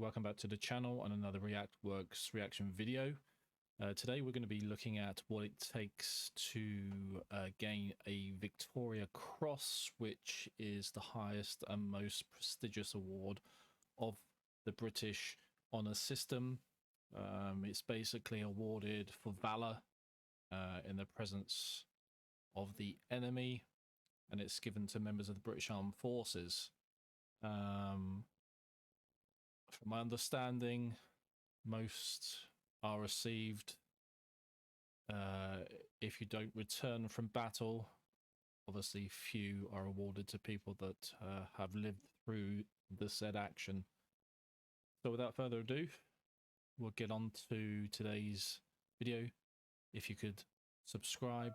welcome back to the channel and another ReactWorks reaction video. Today we're going to be looking at what it takes to gain a Victoria Cross, which is the highest and most prestigious award of the British honour system. It's basically awarded for valour in the presence of the enemy, and it's given to members of the British Armed Forces. From my understanding, most are received if you don't return from battle. Obviously, few are awarded to people that have lived through the said action. So without further ado, we'll get on to today's video. If you could subscribe,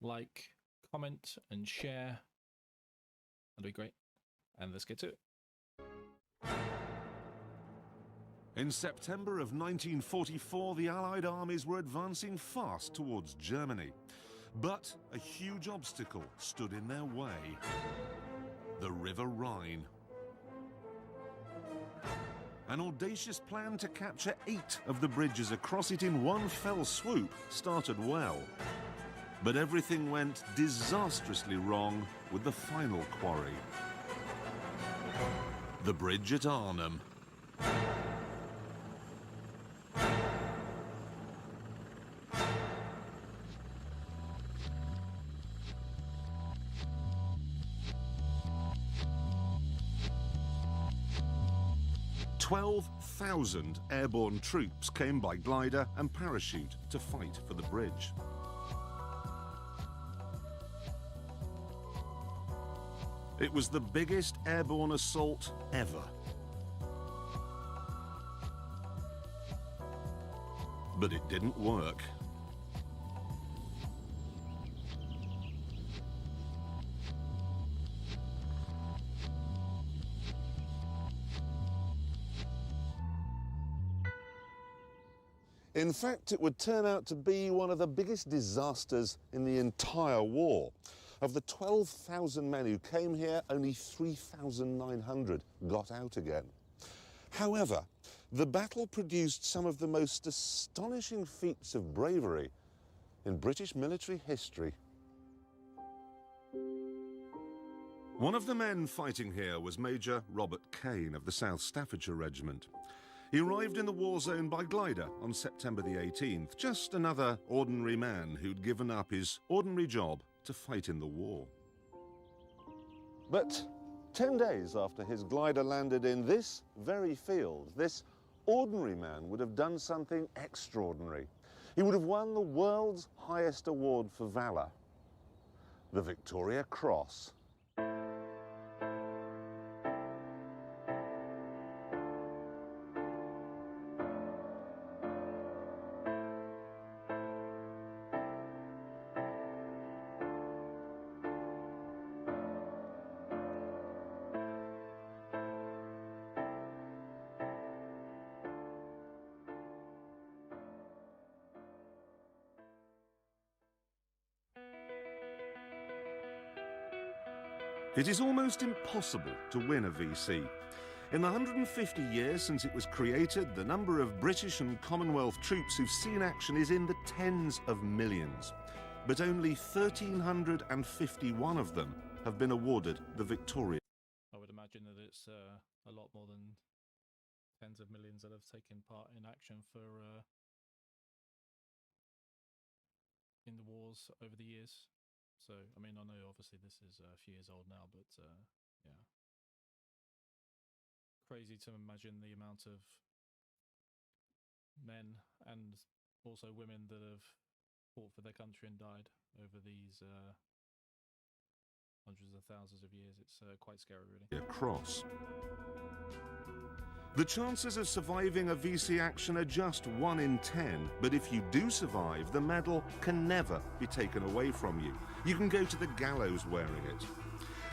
like, comment and share, that'd be great. And let's get to it. In September of 1944, the Allied armies were advancing fast towards Germany. But a huge obstacle stood in their way: the River Rhine. An audacious plan to capture 8 of the bridges across it in one fell swoop started well. But everything went disastrously wrong with the final quarry: the bridge at Arnhem. "12,000 airborne troops came by glider and parachute to fight for the bridge. It was the biggest airborne assault ever. But it didn't work. In fact, it would turn out to be one of the biggest disasters in the entire war. Of the 12,000 men who came here, only 3,900 got out again. However, the battle produced some of the most astonishing feats of bravery in British military history. One of the men fighting here was Major Robert Kane of the South Staffordshire Regiment. He arrived in the war zone by glider on September the 18th, just another ordinary man who'd given up his ordinary job to fight in the war. But 10 days after his glider landed in this very field, this ordinary man would have done something extraordinary. He would have won the world's highest award for valour, the Victoria Cross. It is almost impossible to win a VC. In the 150 years since it was created, the number of British and Commonwealth troops who've seen action is in the tens of millions. But only 1,351 of them have been awarded the Victoria. I would imagine that it's a lot more than tens of millions that have taken part in action for in the wars over the years. So, I mean, I know obviously this is a few years old now, but yeah. Crazy to imagine the amount of men and also women that have fought for their country and died over these hundreds of thousands of years. It's quite scary, really. Cross. The chances of surviving a VC action are just 1 in 10, but if you do survive, the medal can never be taken away from you. You can go to the gallows wearing it.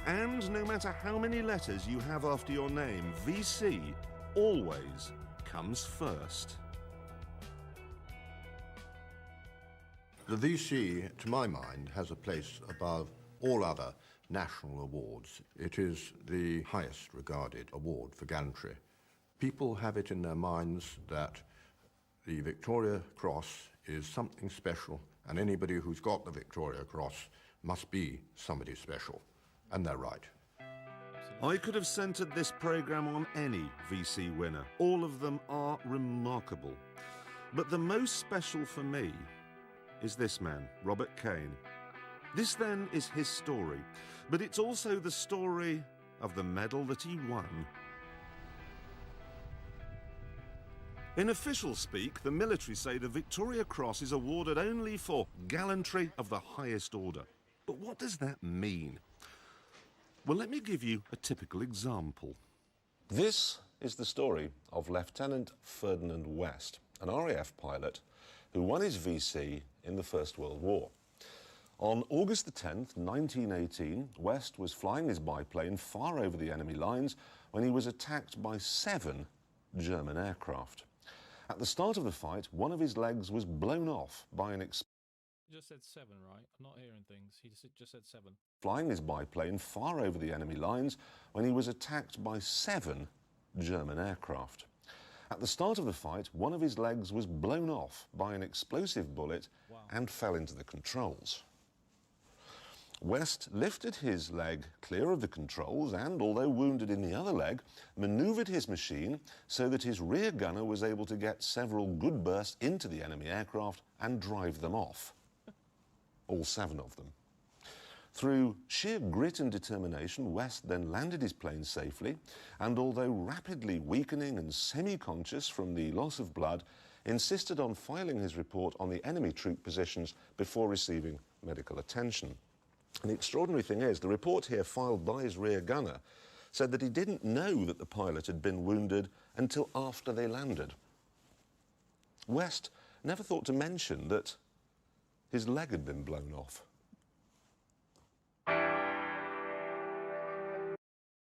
And no matter how many letters you have after your name, VC always comes first. The VC, to my mind, has a place above all other national awards. It is the highest regarded award for gallantry People have it in their minds that the Victoria Cross is something special, and anybody who's got the Victoria Cross must be somebody special. And they're right. I could have centred this programme on any VC winner. All of them are remarkable. But the most special for me is this man, Robert Kane. This then is his story, but it's also the story of the medal that he won. In official speak, the military say the Victoria Cross is awarded only for gallantry of the highest order. But what does that mean? Well, let me give you a typical example. This is the story of Lieutenant Ferdinand West, an RAF pilot who won his VC in the First World War. On August the 10th, 1918, West was flying his biplane far over the enemy lines when he was attacked by 7 German aircraft. At the start of the fight, one of his legs was blown off by an explosion. You just said 7, right? I'm not hearing things. He just said 7. Flying his biplane far over the enemy lines when he was attacked by 7 German aircraft. At the start of the fight, one of his legs was blown off by an explosive bullet and fell into the controls. West lifted his leg clear of the controls and, although wounded in the other leg, manoeuvred his machine so that his rear gunner was able to get several good bursts into the enemy aircraft and drive them off. All 7 of them. Through sheer grit and determination, West then landed his plane safely and, although rapidly weakening and semi-conscious from the loss of blood, insisted on filing his report on the enemy troop positions before receiving medical attention. And the extraordinary thing is, the report here filed by his rear gunner said that he didn't know that the pilot had been wounded until after they landed. West never thought to mention that his leg had been blown off. Can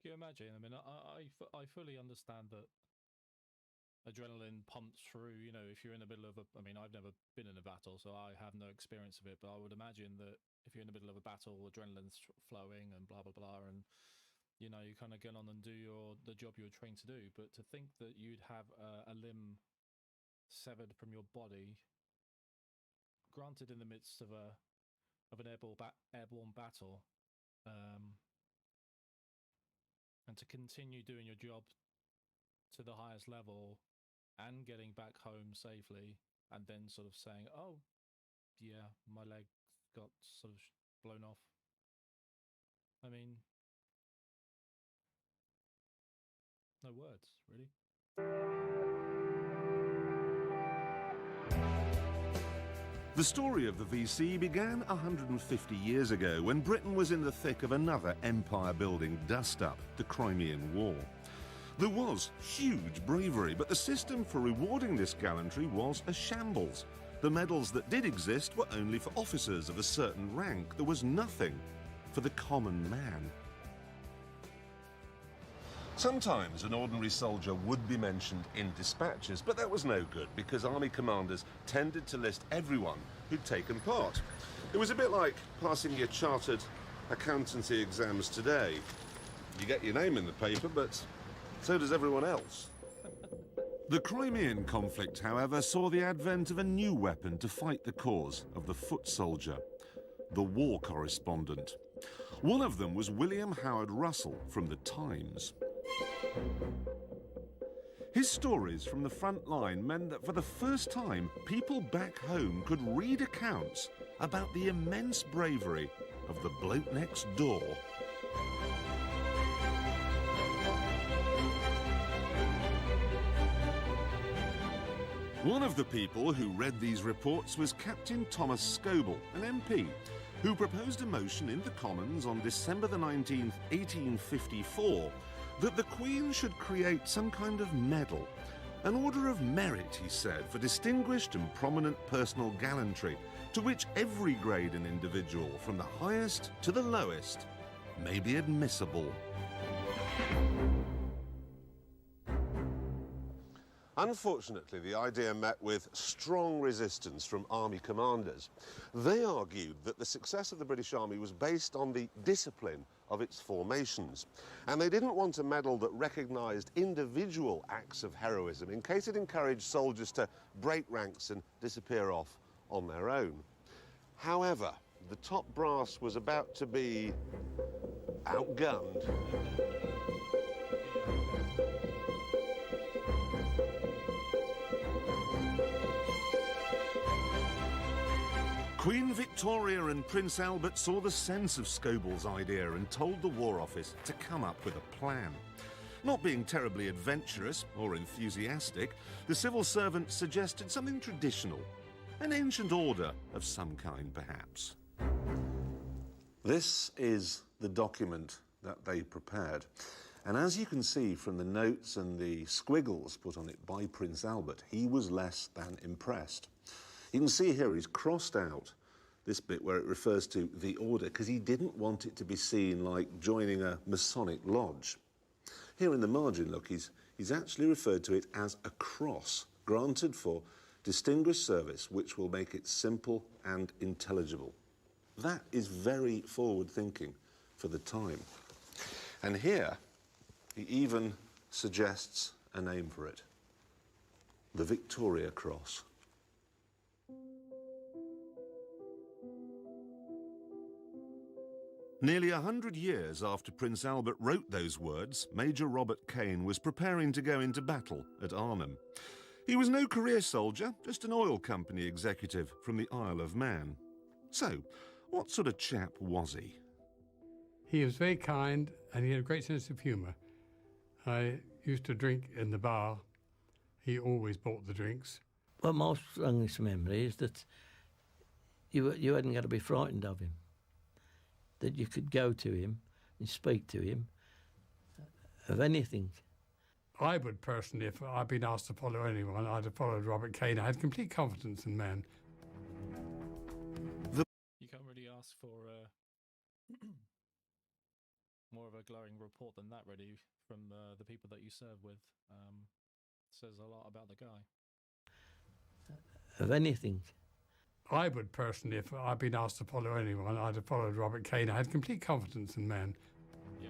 you imagine? I mean, I fully understand that adrenaline pumps through, you know, if you're in the middle of I mean, I've never been in a battle, so I have no experience of it, but I would imagine that if you're in the middle of a battle, adrenaline's flowing and blah, blah, blah, and, you know, you kind of get on and do the job you were trained to do. But to think that you'd have a limb severed from your body, granted in the midst of an airborne battle, and to continue doing your job to the highest level and getting back home safely, and then sort of saying, oh yeah, my leg got sort of blown off. I mean, no words, really. The story of the VC began 150 years ago when Britain was in the thick of another empire-building dust-up, the Crimean War. There was huge bravery, but the system for rewarding this gallantry was a shambles. The medals that did exist were only for officers of a certain rank. There was nothing for the common man. Sometimes an ordinary soldier would be mentioned in dispatches, but that was no good because army commanders tended to list everyone who'd taken part. It was a bit like passing your chartered accountancy exams today. You get your name in the paper, but so does everyone else. The Crimean conflict, however, saw the advent of a new weapon to fight the cause of the foot soldier, the war correspondent. One of them was William Howard Russell from the Times. His stories from the front line meant that for the first time, people back home could read accounts about the immense bravery of the bloke next door. One of the people who read these reports was Captain Thomas Scoble, an MP, who proposed a motion in the Commons on December the 19th, 1854, that the Queen should create some kind of medal, an order of merit, he said, for distinguished and prominent personal gallantry, to which every grade and individual, from the highest to the lowest, may be admissible. Unfortunately, the idea met with strong resistance from army commanders. They argued that the success of the British Army was based on the discipline of its formations, and they didn't want a medal that recognised individual acts of heroism in case it encouraged soldiers to break ranks and disappear off on their own. However, the top brass was about to be outgunned. Queen Victoria and Prince Albert saw the sense of Scobell's idea and told the War Office to come up with a plan. Not being terribly adventurous or enthusiastic, the civil servant suggested something traditional, an ancient order of some kind, perhaps. This is the document that they prepared. And as you can see from the notes and the squiggles put on it by Prince Albert, he was less than impressed. You can see here he's crossed out this bit where it refers to the order because he didn't want it to be seen like joining a Masonic lodge. Here in the margin, look, he's actually referred to it as a cross granted for distinguished service, which will make it simple and intelligible. That is very forward-thinking for the time. And here, he even suggests a name for it: the Victoria Cross. Nearly 100 years after Prince Albert wrote those words, Major Robert Kane was preparing to go into battle at Arnhem. He was no career soldier, just an oil company executive from the Isle of Man. So, what sort of chap was he? He was very kind and he had a great sense of humour. I used to drink in the bar. He always bought the drinks. Well, my strongest memory is that you hadn't got to be frightened of him. That you could go to him and speak to him of anything. I would personally, if I'd been asked to follow anyone, I'd have followed Robert Kane. I had complete confidence in men. You can't really ask for more of a glowing report than that, really, from the people that you serve with. Says a lot about the guy. Of anything. I would personally, if I'd been asked to follow anyone, I'd have followed Robert Kane. I had complete confidence in men. Yeah.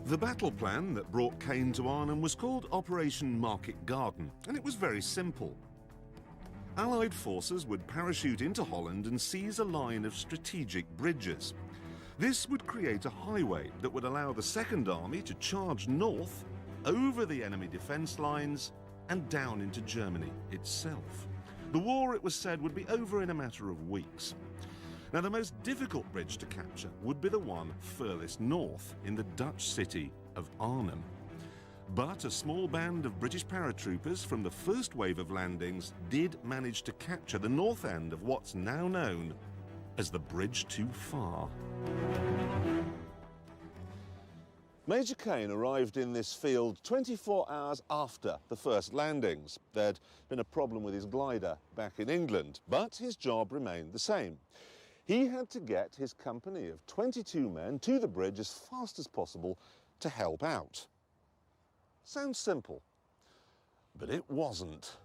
The battle plan that brought Kane to Arnhem was called Operation Market Garden, and it was very simple. Allied forces would parachute into Holland and seize a line of strategic bridges. This would create a highway that would allow the Second Army to charge north, over the enemy defence lines, and down into Germany itself. The war, it was said, would be over in a matter of weeks. Now, the most difficult bridge to capture would be the one furthest north in the Dutch city of Arnhem. But a small band of British paratroopers from the first wave of landings did manage to capture the north end of what's now known as the Bridge Too Far. Major Kane arrived in this field 24 hours after the first landings. There'd been a problem with his glider back in England, but his job remained the same. He had to get his company of 22 men to the bridge as fast as possible to help out. Sounds simple, but it wasn't.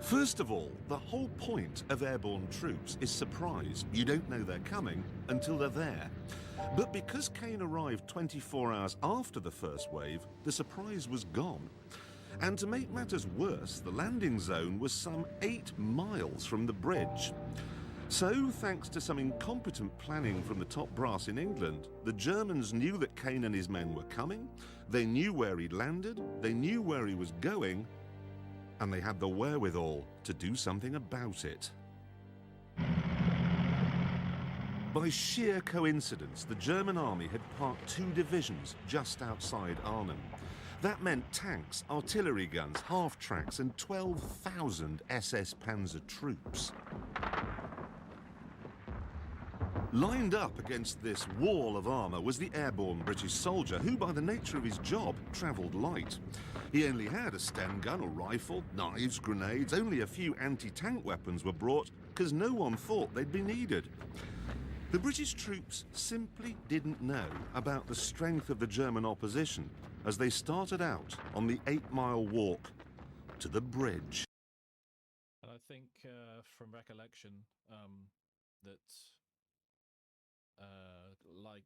First of all, the whole point of airborne troops is surprise. You don't know they're coming until they're there. But because Kane arrived 24 hours after the first wave, the surprise was gone. And to make matters worse, the landing zone was some 8 miles from the bridge. So, thanks to some incompetent planning from the top brass in England, the Germans knew that Kane and his men were coming, they knew where he'd landed, they knew where he was going, and they had the wherewithal to do something about it. By sheer coincidence, the German army had parked 2 divisions just outside Arnhem. That meant tanks, artillery guns, half-tracks, and 12,000 SS Panzer troops. Lined up against this wall of armour was the airborne British soldier who, by the nature of his job, travelled light. He only had a Sten gun or rifle, knives, grenades. Only a few anti-tank weapons were brought because no one thought they'd be needed. The British troops simply didn't know about the strength of the German opposition, as they started out on the 8-mile walk to the bridge. And I think from recollection that like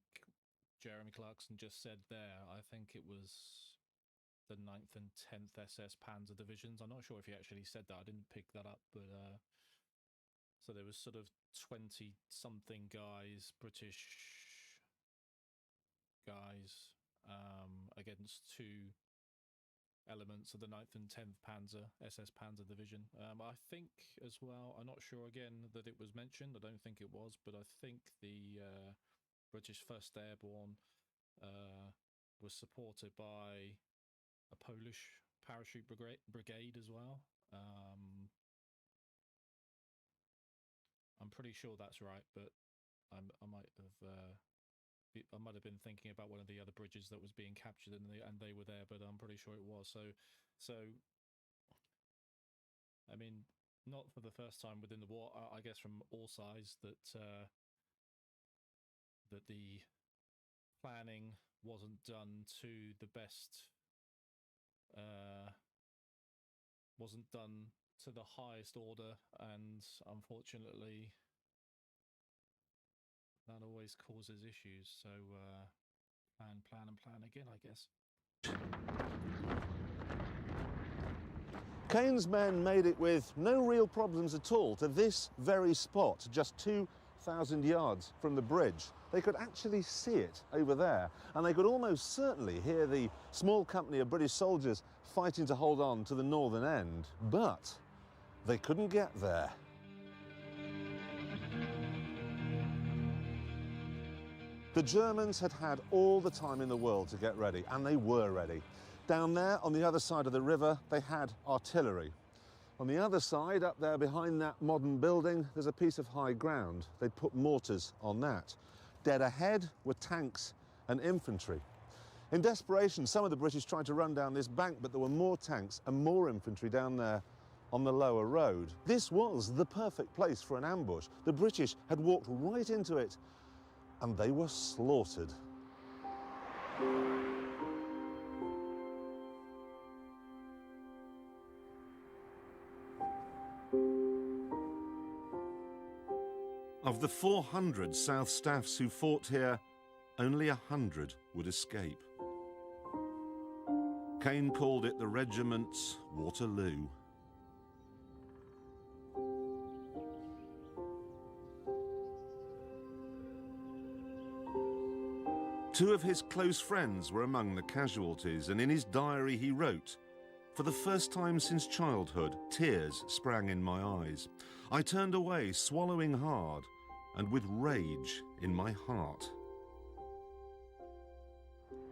Jeremy Clarkson just said there, I think it was the 9th and 10th SS Panzer divisions. I'm not sure if he actually said that. I didn't pick that up, but so there was sort of 20 something guys, British guys, against 2 elements of the 9th and 10th Panzer, SS Panzer Division. I think as well, I'm not sure again that it was mentioned, I don't think it was, but I think the British 1st Airborne was supported by a Polish parachute brigade as well. I'm pretty sure that's right, but I might have been thinking about one of the other bridges that was being captured and they were there, but I'm pretty sure it was. So I mean, not for the first time within the war, I guess from all sides, that that the planning wasn't done to the best, wasn't done to the highest order, and unfortunately that always causes issues. So plan again, I guess. Kane's men made it with no real problems at all to this very spot, just 2,000 yards from the bridge. They could actually see it over there, and they could almost certainly hear the small company of British soldiers fighting to hold on to the northern end. But they couldn't get there. The Germans had had all the time in the world to get ready, and they were ready. Down there, on the other side of the river, they had artillery. On the other side, up there behind that modern building, there's a piece of high ground. They'd put mortars on that. Dead ahead were tanks and infantry. In desperation, some of the British tried to run down this bank, but there were more tanks and more infantry down there on the lower road. This was the perfect place for an ambush. The British had walked right into it, and they were slaughtered. Of the 400 South Staffs who fought here, only 100 would escape. Kane called it the regiment's Waterloo. Two of his close friends were among the casualties, and in his diary he wrote, "For the first time since childhood, tears sprang in my eyes. I turned away, swallowing hard, and with rage in my heart."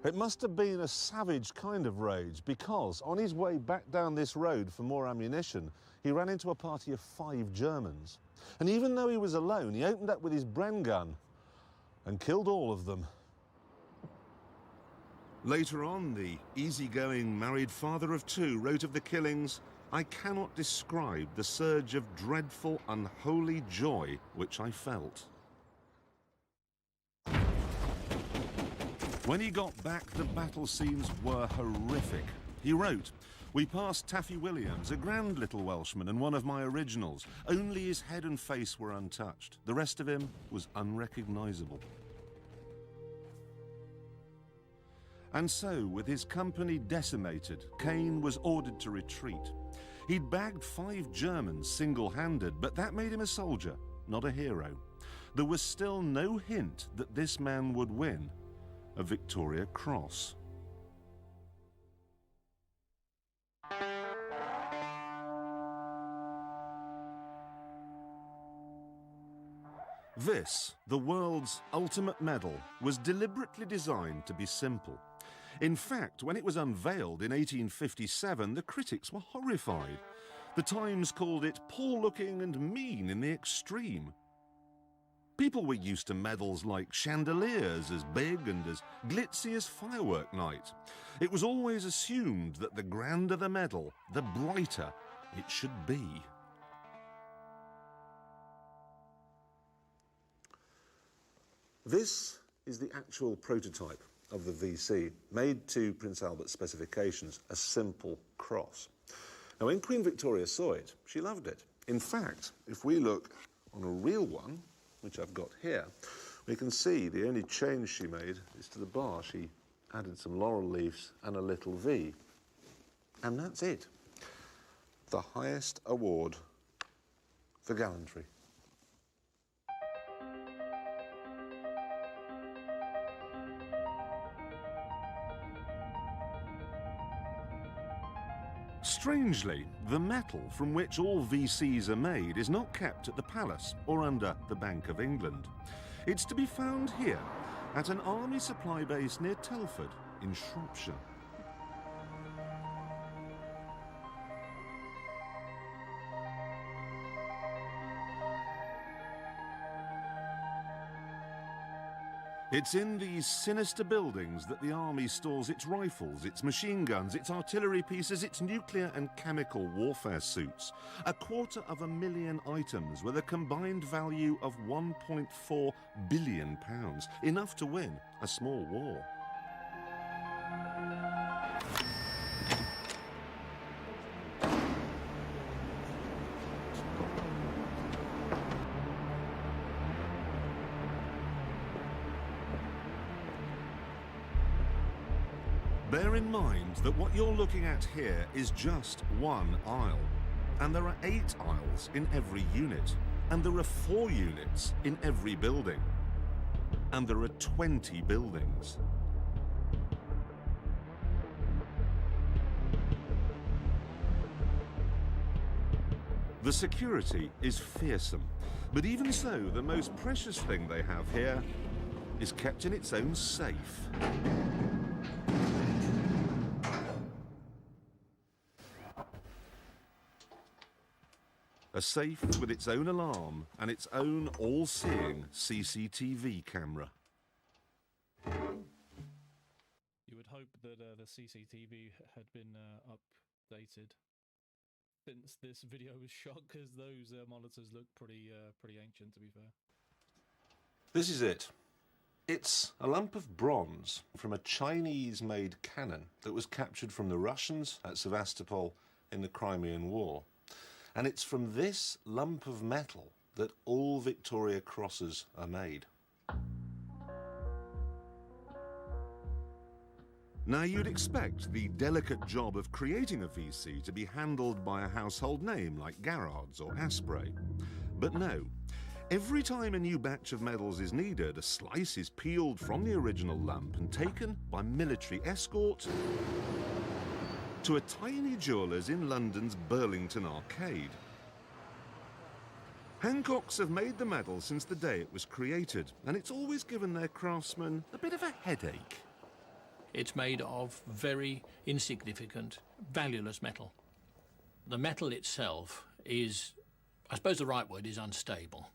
It must have been a savage kind of rage, because on his way back down this road for more ammunition, he ran into a party of 5 Germans. And even though he was alone, he opened up with his Bren gun and killed all of them. Later on, the easygoing married father of 2 wrote of the killings, "I cannot describe the surge of dreadful, unholy joy which I felt." When he got back, the battle scenes were horrific. He wrote, "We passed Taffy Williams, a grand little Welshman and one of my originals. Only his head and face were untouched. The rest of him was unrecognisable." And so, with his company decimated, Kane was ordered to retreat. He'd bagged 5 Germans single-handed, but that made him a soldier, not a hero. There was still no hint that this man would win a Victoria Cross. This, the world's ultimate medal, was deliberately designed to be simple. In fact, when it was unveiled in 1857, the critics were horrified. The Times called it poor-looking and mean in the extreme. People were used to medals like chandeliers, as big and as glitzy as firework night. It was always assumed that the grander the medal, the brighter it should be. This is the actual prototype. of the VC, made to Prince Albert's specifications, a simple cross. Now, when Queen Victoria saw it, she loved it. In fact, if we look on a real one, which I've got here, we can see the only change she made is to the bar. She added some laurel leaves and a little V. And that's it. The highest award for gallantry. Strangely, the metal from which all VCs are made is not kept at the Palace or under the Bank of England. It's to be found here, at an army supply base near Telford in Shropshire. It's in these sinister buildings that the army stores its rifles, its machine guns, its artillery pieces, its nuclear and chemical warfare suits. 250,000 items with a combined value of £1.4 billion, enough to win a small war. Bear in mind that what you're looking at here is just one aisle. And there are 8 aisles in every unit. And there are 4 units in every building. And there are 20 buildings. The security is fearsome. But even so, the most precious thing they have here is kept in its own safe. A safe with its own alarm and its own all-seeing CCTV camera. You would hope that the CCTV had been updated since this video was shot, because those monitors look pretty ancient, to be fair. This is it. It's a lump of bronze from a Chinese-made cannon that was captured from the Russians at Sevastopol in the Crimean War. And it's from this lump of metal that all Victoria Crosses are made. Now, you'd expect the delicate job of creating a VC to be handled by a household name like Garrard's or Asprey. But no. Every time a new batch of medals is needed, a slice is peeled from the original lump and taken by military escort to a tiny jeweller's in London's Burlington Arcade. Hancocks have made the medal since the day it was created, and it's always given their craftsmen a bit of a headache. It's made of very insignificant, valueless metal. The metal itself is, I suppose the right word is unstable.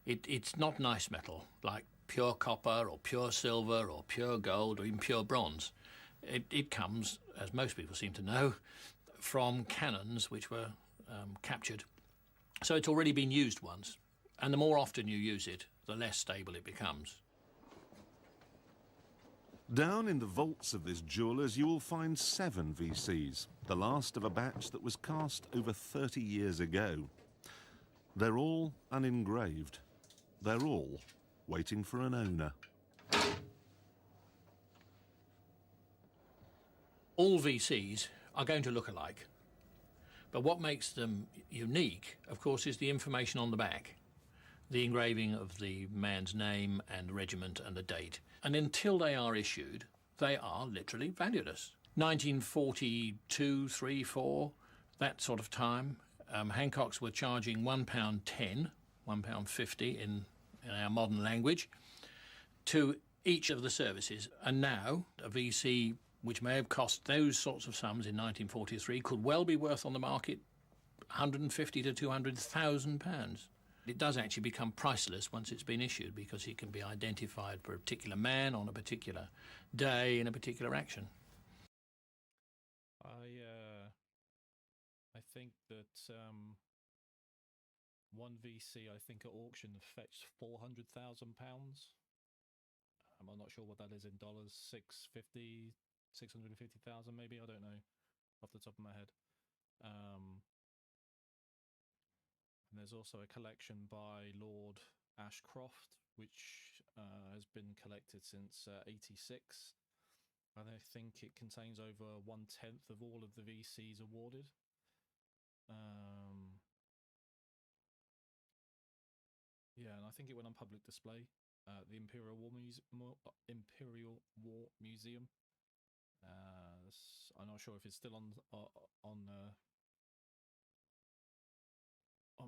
It's not nice metal, like pure copper or pure silver or pure gold or even pure bronze. It comes, as most people seem to know, from cannons which were captured. So it's already been used once, and the more often you use it, the less stable it becomes. Down in the vaults of this jeweller's you will find 7 VCs, the last of a batch that was cast over 30 years ago. They're all unengraved. They're all waiting for an owner. All VCs are going to look alike, but what makes them unique, of course, is the information on the back, the engraving of the man's name and regiment and the date. And until they are issued, they are literally valueless. 1942, 3, 4, that sort of time, Hancocks were charging £1.10, £1.50 in our modern language, to each of the services. And now a VC which may have cost those sorts of sums in 1943 could well be worth on the market £150,000 to £200,000. It does actually become priceless once it's been issued, because it can be identified for a particular man on a particular day in a particular action. I think that one VC, I think at auction, fetched £400,000. I'm not sure what that is in dollars. 650,000 maybe. I don't know off the top of my head. And there's also a collection by Lord Ashcroft, which has been collected since '86. And I think it contains over 1/10 of all of the VCs awarded. Yeah, and I think it went on public display at the Imperial War Museum. I'm not sure if it's still on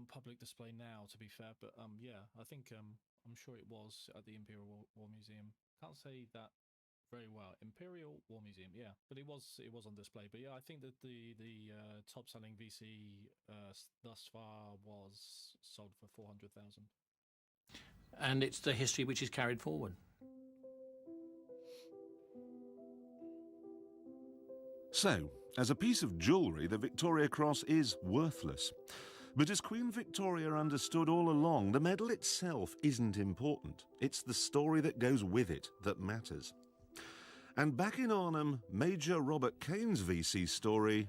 public display now, to be fair, but yeah, I think I'm sure it was at the Imperial War Museum. Can't say that very well. Imperial War Museum, yeah, but it was on display. But yeah, I think that the top selling VC thus far was sold for 400,000. And it's the history which is carried forward. So, as a piece of jewellery, the Victoria Cross is worthless. But as Queen Victoria understood all along, the medal itself isn't important. It's the story that goes with it that matters. And back in Arnhem, Major Robert Kane's VC story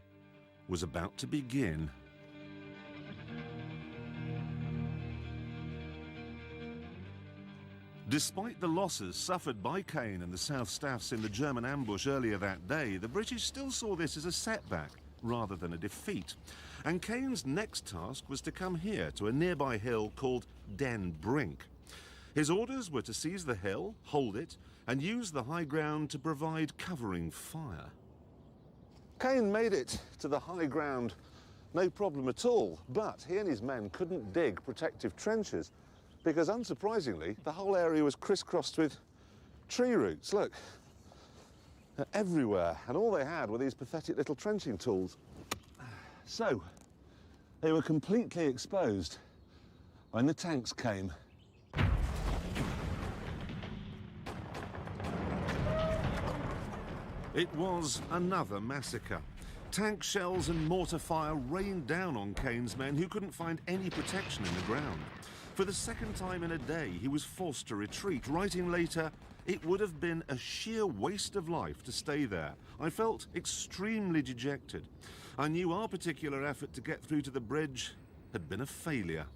was about to begin. Despite the losses suffered by Kane and the South Staffs in the German ambush earlier that day, the British still saw this as a setback rather than a defeat. And Kane's next task was to come here to a nearby hill called Den Brink. His orders were to seize the hill, hold it, and use the high ground to provide covering fire. Kane made it to the high ground, no problem at all, but he and his men couldn't dig protective trenches because, unsurprisingly, the whole area was crisscrossed with tree roots. Look, they're everywhere, and all they had were these pathetic little trenching tools. So, they were completely exposed when the tanks came. It was another massacre. Tank shells and mortar fire rained down on Kane's men, who couldn't find any protection in the ground. For the second time in a day, he was forced to retreat, writing later, "It would have been a sheer waste of life to stay there. I felt extremely dejected. I knew our particular effort to get through to the bridge had been a failure."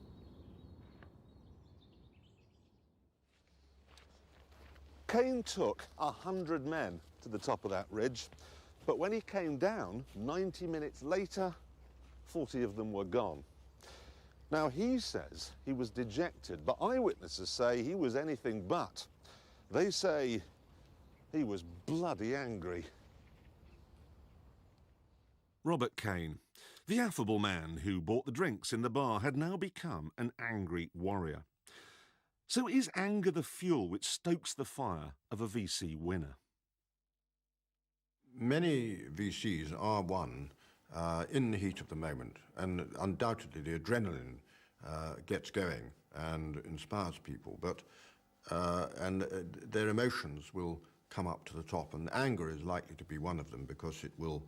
Kane took 100 men to the top of that ridge, but when he came down 90 minutes later, 40 of them were gone. Now, he says he was dejected, but eyewitnesses say he was anything but. They say he was bloody angry. Robert Kane, the affable man who bought the drinks in the bar, had now become an angry warrior. So is anger the fuel which stokes the fire of a VC winner? Many VCs are won in the heat of the moment, and undoubtedly the adrenaline gets going and inspires people, but their emotions will come up to the top, and anger is likely to be one of them because it will.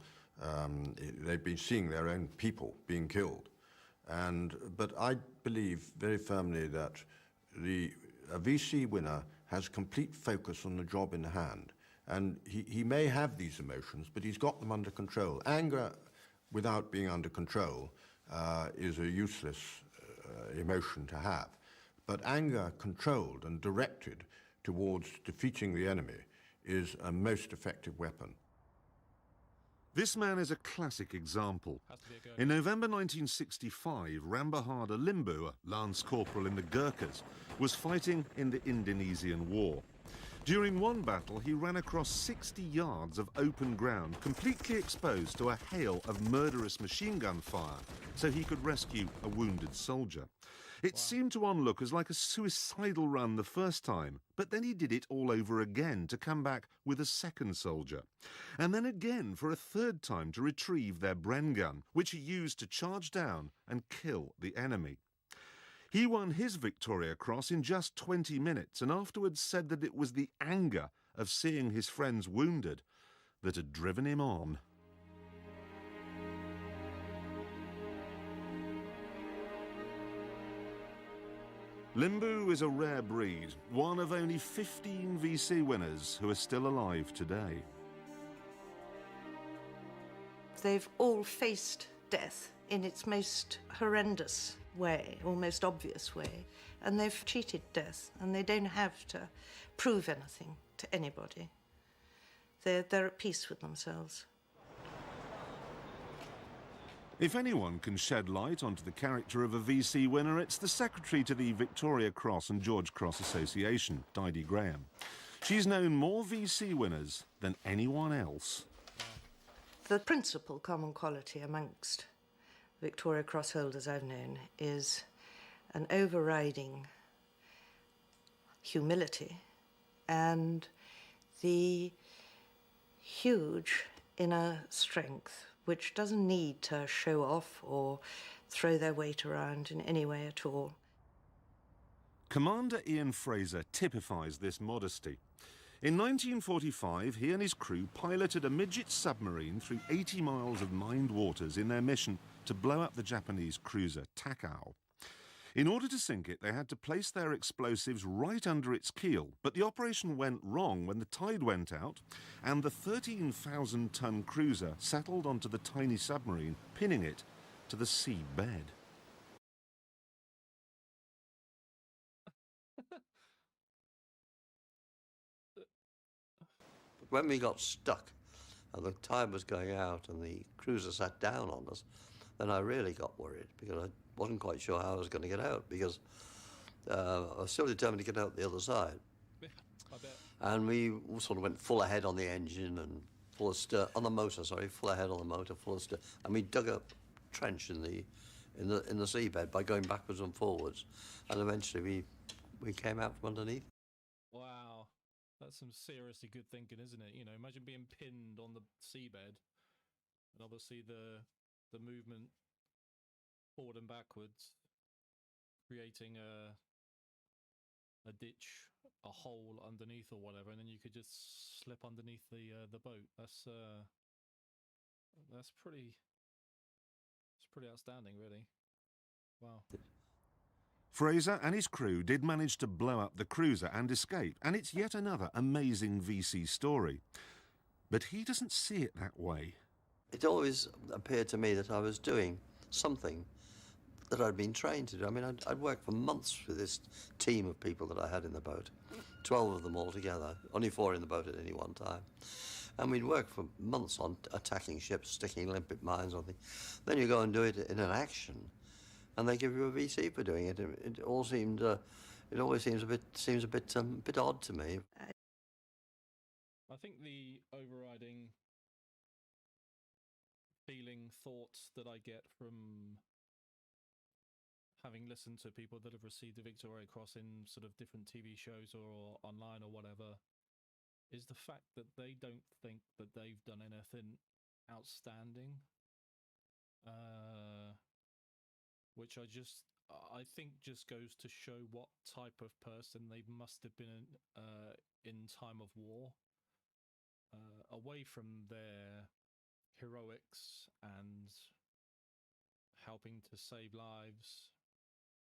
They've been seeing their own people being killed, but I believe very firmly that a VC winner has complete focus on the job in hand. And he may have these emotions, but he's got them under control. Anger without being under control is a useless emotion to have. But anger controlled and directed towards defeating the enemy is a most effective weapon. This man is a classic example. In November 1965, Ram Bahadur Limbu, a Lance Corporal in the Gurkhas, was fighting in the Indonesian War. During one battle, he ran across 60 yards of open ground, completely exposed to a hail of murderous machine gun fire, so he could rescue a wounded soldier. It seemed to onlookers like a suicidal run the first time, but then he did it all over again to come back with a second soldier. And then again for a third time to retrieve their Bren gun, which he used to charge down and kill the enemy. He won his Victoria Cross in just 20 minutes and afterwards said that it was the anger of seeing his friends wounded that had driven him on. Limbu is a rare breed, one of only 15 VC winners who are still alive today. They've all faced death in its most horrendous way, or most obvious way, and they've cheated death, and they don't have to prove anything to anybody. They're at peace with themselves. If anyone can shed light onto the character of a VC winner, it's the secretary to the Victoria Cross and George Cross Association, Didi Graham. She's known more VC winners than anyone else. The principal common quality amongst Victoria Cross holders I've known is an overriding humility and the huge inner strength, which doesn't need to show off or throw their weight around in any way at all. Commander Ian Fraser typifies this modesty. In 1945, he and his crew piloted a midget submarine through 80 miles of mined waters in their mission to blow up the Japanese cruiser Takao. In order to sink it, they had to place their explosives right under its keel, but the operation went wrong when the tide went out and the 13,000-ton cruiser settled onto the tiny submarine, pinning it to the sea bed. When we got stuck and the tide was going out and the cruiser sat down on us, then I really got worried because I wasn't quite sure how I was going to get out, because I was still determined to get out the other side. I bet. And we sort of went full ahead on the engine and full of on the motor, sorry, full ahead on the motor, full of and we dug a trench in the seabed by going backwards and forwards, and eventually we came out from underneath. Wow, that's some seriously good thinking, isn't it? You know, imagine being pinned on the seabed, and obviously the movement forward and backwards, creating a ditch, a hole underneath or whatever, and then you could just slip underneath the boat. That's pretty outstanding, really. Wow. Fraser and his crew did manage to blow up the cruiser and escape, and it's yet another amazing VC story. But he doesn't see it that way. It always appeared to me that I was doing something that I'd been trained to do. I mean, I'd worked for months with this team of people that I had in the boat, 12 of them all together, only 4 in the boat at any one time. And we'd work for months on attacking ships, sticking limpet mines on things. Then you go and do it in an action, and they give you a VC for doing it. It all seemed, it always seems a bit odd to me. I think the overriding feeling, thoughts that I get from having listened to people that have received the Victoria Cross in sort of different TV shows or online or whatever, is the fact that they don't think that they've done anything outstanding, which I think just goes to show what type of person they must have been in time of war, away from their heroics and helping to save lives,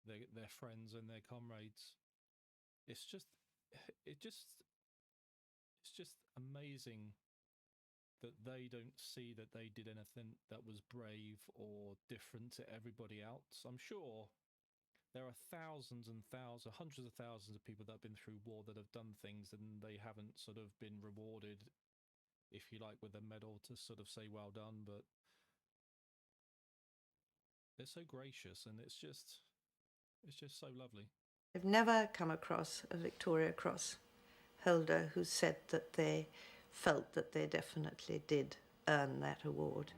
their friends and their comrades. It's just amazing that they don't see that they did anything that was brave or different to everybody else. I'm sure there are thousands and thousands, hundreds of thousands of people that have been through war that have done things and they haven't sort of been rewarded, if you like, with a medal to sort of say well done, but they're so gracious and it's just so lovely. I've never come across a Victoria Cross holder who said that they felt that they definitely did earn that award.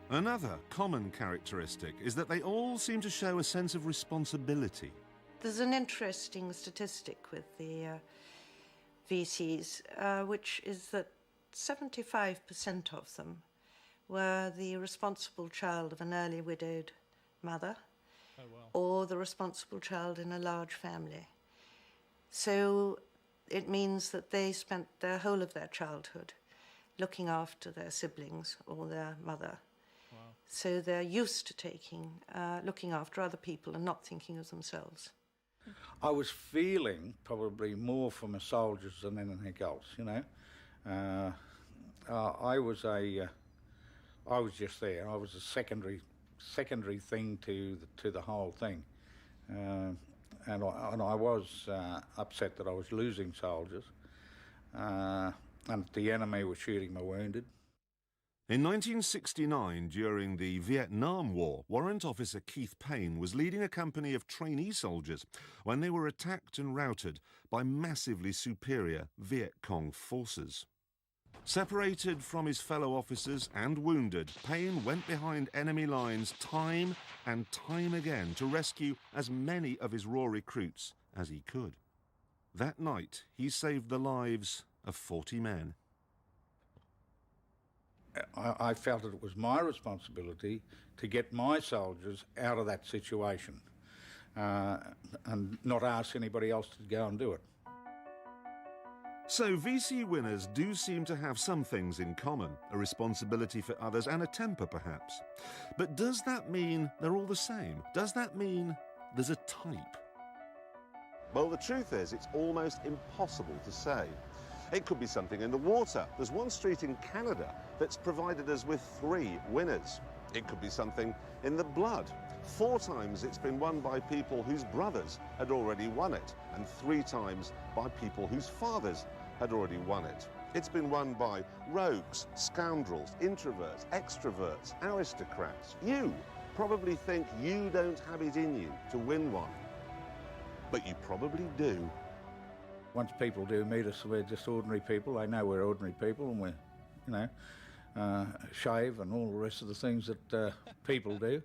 Another common characteristic is that they all seem to show a sense of responsibility. There's an interesting statistic with the VCs, which is that 75% of them were the responsible child of an early widowed mother. Oh, wow. Or the responsible child in a large family. So it means that they spent the whole of their childhood looking after their siblings or their mother. Wow. So they're used to looking after other people and not thinking of themselves. I was feeling probably more for my soldiers than anything else, you know. I was just there. I was a secondary thing to the whole thing, and I was upset that I was losing soldiers, and the enemy was shooting my wounded. In 1969, during the Vietnam War, Warrant Officer Keith Payne was leading a company of trainee soldiers when they were attacked and routed by massively superior Viet Cong forces. Separated from his fellow officers and wounded, Payne went behind enemy lines time and time again to rescue as many of his raw recruits as he could. That night, he saved the lives of 40 men. I felt that it was my responsibility to get my soldiers out of that situation and not ask anybody else to go and do it. So VC winners do seem to have some things in common, a responsibility for others and a temper perhaps. But does that mean they're all the same? Does that mean there's a type? Well, the truth is it's almost impossible to say. It could be something in the water. There's one street in Canada that's provided us with 3 winners. It could be something in the blood. 4 times it's been won by people whose brothers had already won it, and 3 times by people whose fathers had already won it. It's been won by rogues, scoundrels, introverts, extroverts, aristocrats. You probably think you don't have it in you to win one, but you probably do. Once people do meet us, we're just ordinary people. They know we're ordinary people, and we're, you know, shave and all the rest of the things that people do.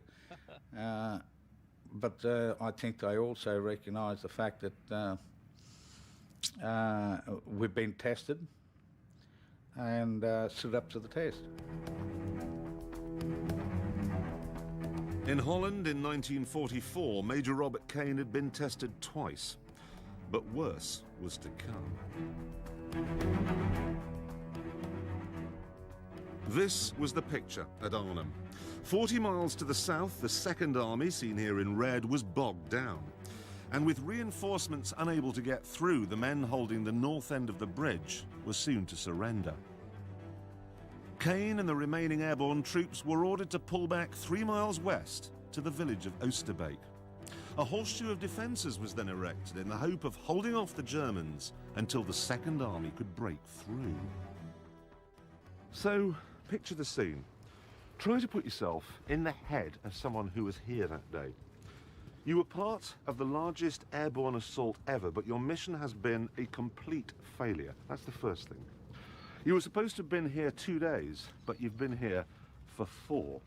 But I think they also recognise the fact that we've been tested and stood up to the test. In Holland in 1944, Major Robert Kane had been tested twice, but worse was to come. This was the picture at Arnhem. 40 miles to the south, the Second Army, seen here in red, was bogged down. And with reinforcements unable to get through, the men holding the north end of the bridge were soon to surrender. Kane and the remaining airborne troops were ordered to pull back 3 miles west to the village of Oosterbeek. A horseshoe of defences was then erected in the hope of holding off the Germans until the Second Army could break through. So, picture the scene. Try to put yourself in the head of someone who was here that day. You were part of the largest airborne assault ever, but your mission has been a complete failure. That's the first thing. You were supposed to have been here 2 days, but you've been here for 4.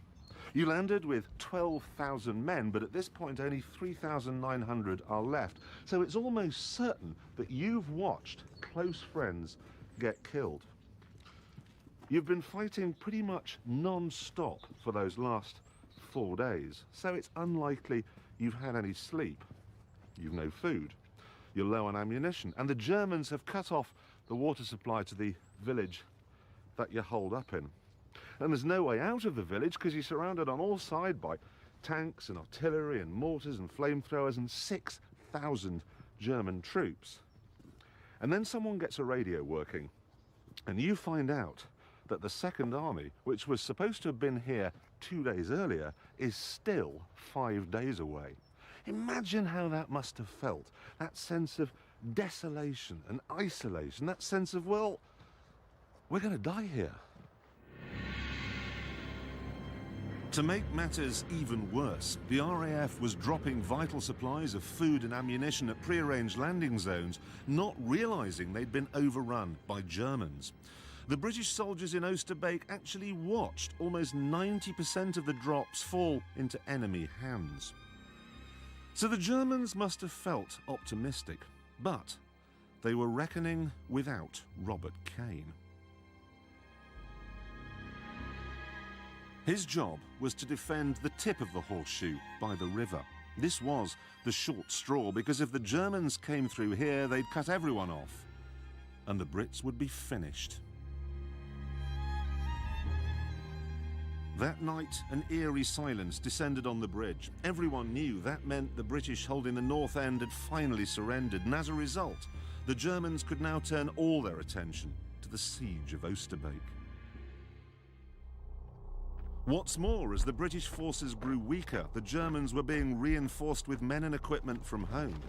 You landed with 12,000 men, but at this point only 3,900 are left. So it's almost certain that you've watched close friends get killed. You've been fighting pretty much non-stop for those last 4 days, so it's unlikely you've had any sleep. You've no food. You're low on ammunition, and the Germans have cut off the water supply to the village that you're holed up in. And there's no way out of the village because you're surrounded on all sides by tanks and artillery and mortars and flamethrowers and 6,000 German troops. And then someone gets a radio working, and you find out that the Second Army, which was supposed to have been here 2 days earlier, is still 5 days away. Imagine how that must have felt. That sense of desolation and isolation, that sense of, well, we're going to die here. To make matters even worse, the RAF was dropping vital supplies of food and ammunition at prearranged landing zones, not realising they'd been overrun by Germans. The British soldiers in Oosterbeek actually watched almost 90% of the drops fall into enemy hands. So the Germans must have felt optimistic, but they were reckoning without Robert Kane. His job was to defend the tip of the horseshoe by the river. This was the short straw, because if the Germans came through here, they'd cut everyone off, and the Brits would be finished. That night, an eerie silence descended on the bridge. Everyone knew that meant the British holding the North End had finally surrendered, and as a result, the Germans could now turn all their attention to the siege of Oosterbeek. What's more, as the British forces grew weaker, the Germans were being reinforced with men and equipment from home.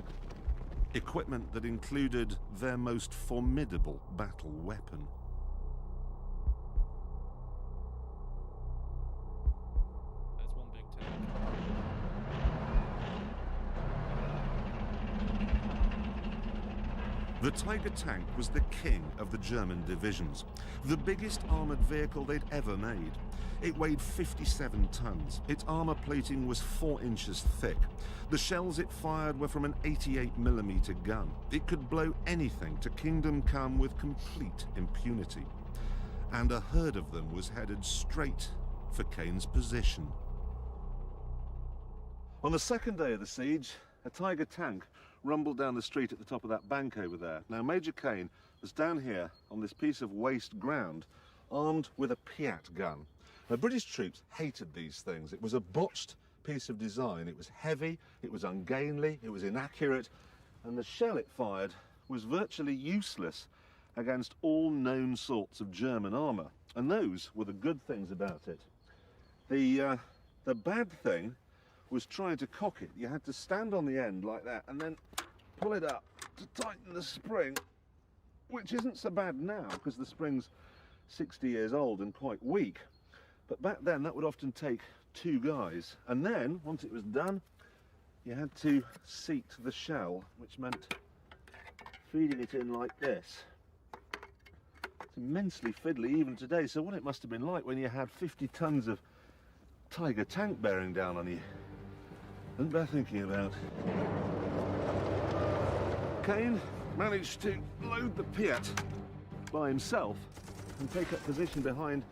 Equipment that included their most formidable battle weapon. There's one big tank. The Tiger tank was the king of the German divisions, the biggest armoured vehicle they'd ever made. It weighed 57 tons. Its armour plating was 4 inches thick. The shells it fired were from an 88mm gun. It could blow anything to Kingdom Come with complete impunity. And a herd of them was headed straight for Kane's position. On the second day of the siege, a Tiger tank rumbled down the street at the top of that bank over there. Now, Major Kane was down here on this piece of waste ground, armed with a Piat gun. Now, British troops hated these things. It was a botched piece of design. It was heavy, it was ungainly, it was inaccurate, and the shell it fired was virtually useless against all known sorts of German armour. And those were the good things about it. The bad thing was trying to cock it. You had to stand on the end like that and then pull it up to tighten the spring, which isn't so bad now because the spring's 60 years old and quite weak. But back then that would often take 2 guys. And then, once it was done, you had to seat the shell, which meant feeding it in like this. It's immensely fiddly even today, so what it must have been like when you had 50 tons of Tiger tank bearing down on you. Isn't bear thinking about. Kane managed to load the Piat by himself and take up position behind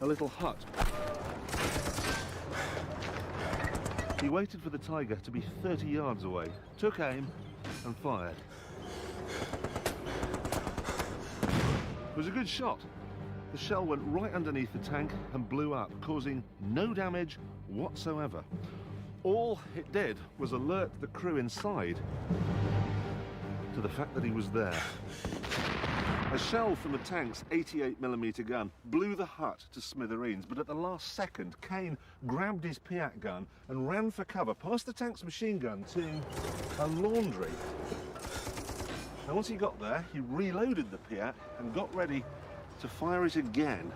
a little hut. He waited for the Tiger to be 30 yards away, took aim and fired. It was a good shot. The shell went right underneath the tank and blew up, causing no damage whatsoever. All it did was alert the crew inside to the fact that he was there. A shell from the tank's 88mm gun blew the hut to smithereens, but at the last second, Kane grabbed his Piat gun and ran for cover past the tank's machine gun to a laundry. And once he got there, he reloaded the Piat and got ready to fire it again.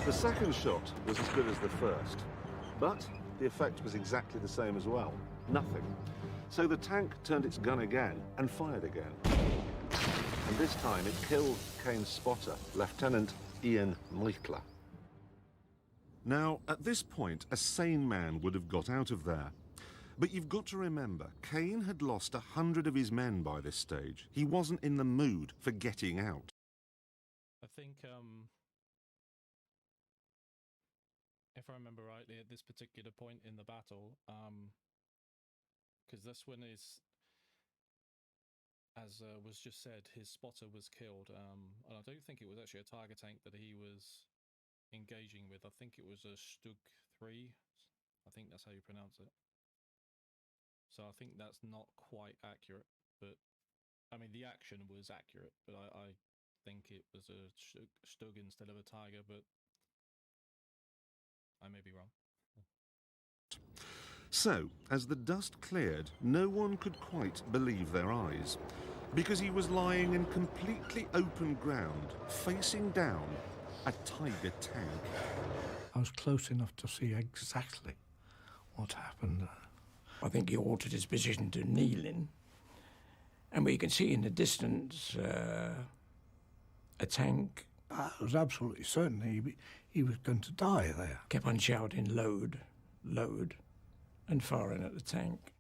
The second shot was as good as the first, but the effect was exactly the same as well. Nothing. So the tank turned its gun again and fired again. And this time it killed Kane's spotter, Lieutenant Ian Meikler. Now, at this point, a sane man would have got out of there. But you've got to remember, Kane had lost 100 of his men by this stage. He wasn't in the mood for getting out. I think, if I remember rightly, at this particular point in the battle, because this one is, as was just said, his spotter was killed, and I don't think it was actually a Tiger tank that he was engaging with. I think it was a Stug 3. I think that's how you pronounce it. So I think that's not quite accurate, but I mean the action was accurate, but I think it was a Stug instead of a Tiger, but I may be wrong. So, as the dust cleared, no one could quite believe their eyes, because he was lying in completely open ground, facing down a Tiger tank. I was close enough to see exactly what happened. I think he altered his position to kneeling, and we can see in the distance a tank. I was absolutely certain he was going to die there. Kept on shouting, "Load, load," and firing at the tank.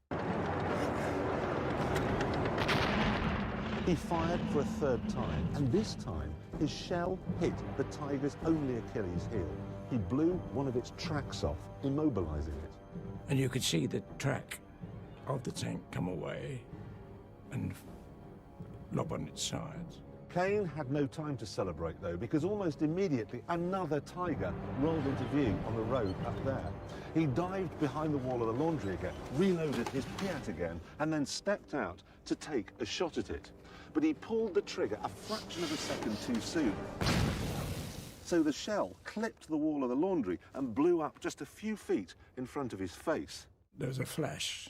He fired for a third time, and this time his shell hit the Tiger's only Achilles heel. He blew one of its tracks off, immobilizing it. And you could see the track of the tank come away and lob on its sides. Kane had no time to celebrate, though, because almost immediately another tiger rolled into view on the road up there. He dived behind the wall of the laundry again, reloaded his Piat again, and then stepped out to take a shot at it. But he pulled the trigger a fraction of a second too soon. So the shell clipped the wall of the laundry and blew up just a few feet in front of his face. There was a flash,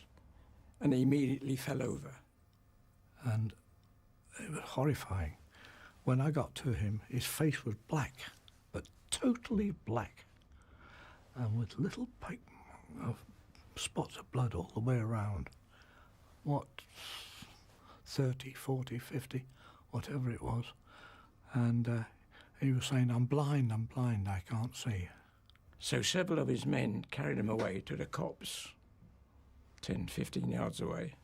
and he immediately fell over. And it was horrifying. When I got to him, his face was black, but totally black, and with little spots of blood all the way around. What, 30, 40, 50, whatever it was. And he was saying, I'm blind, I can't see. So several of his men carried him away to the copse, 10, 15 yards away.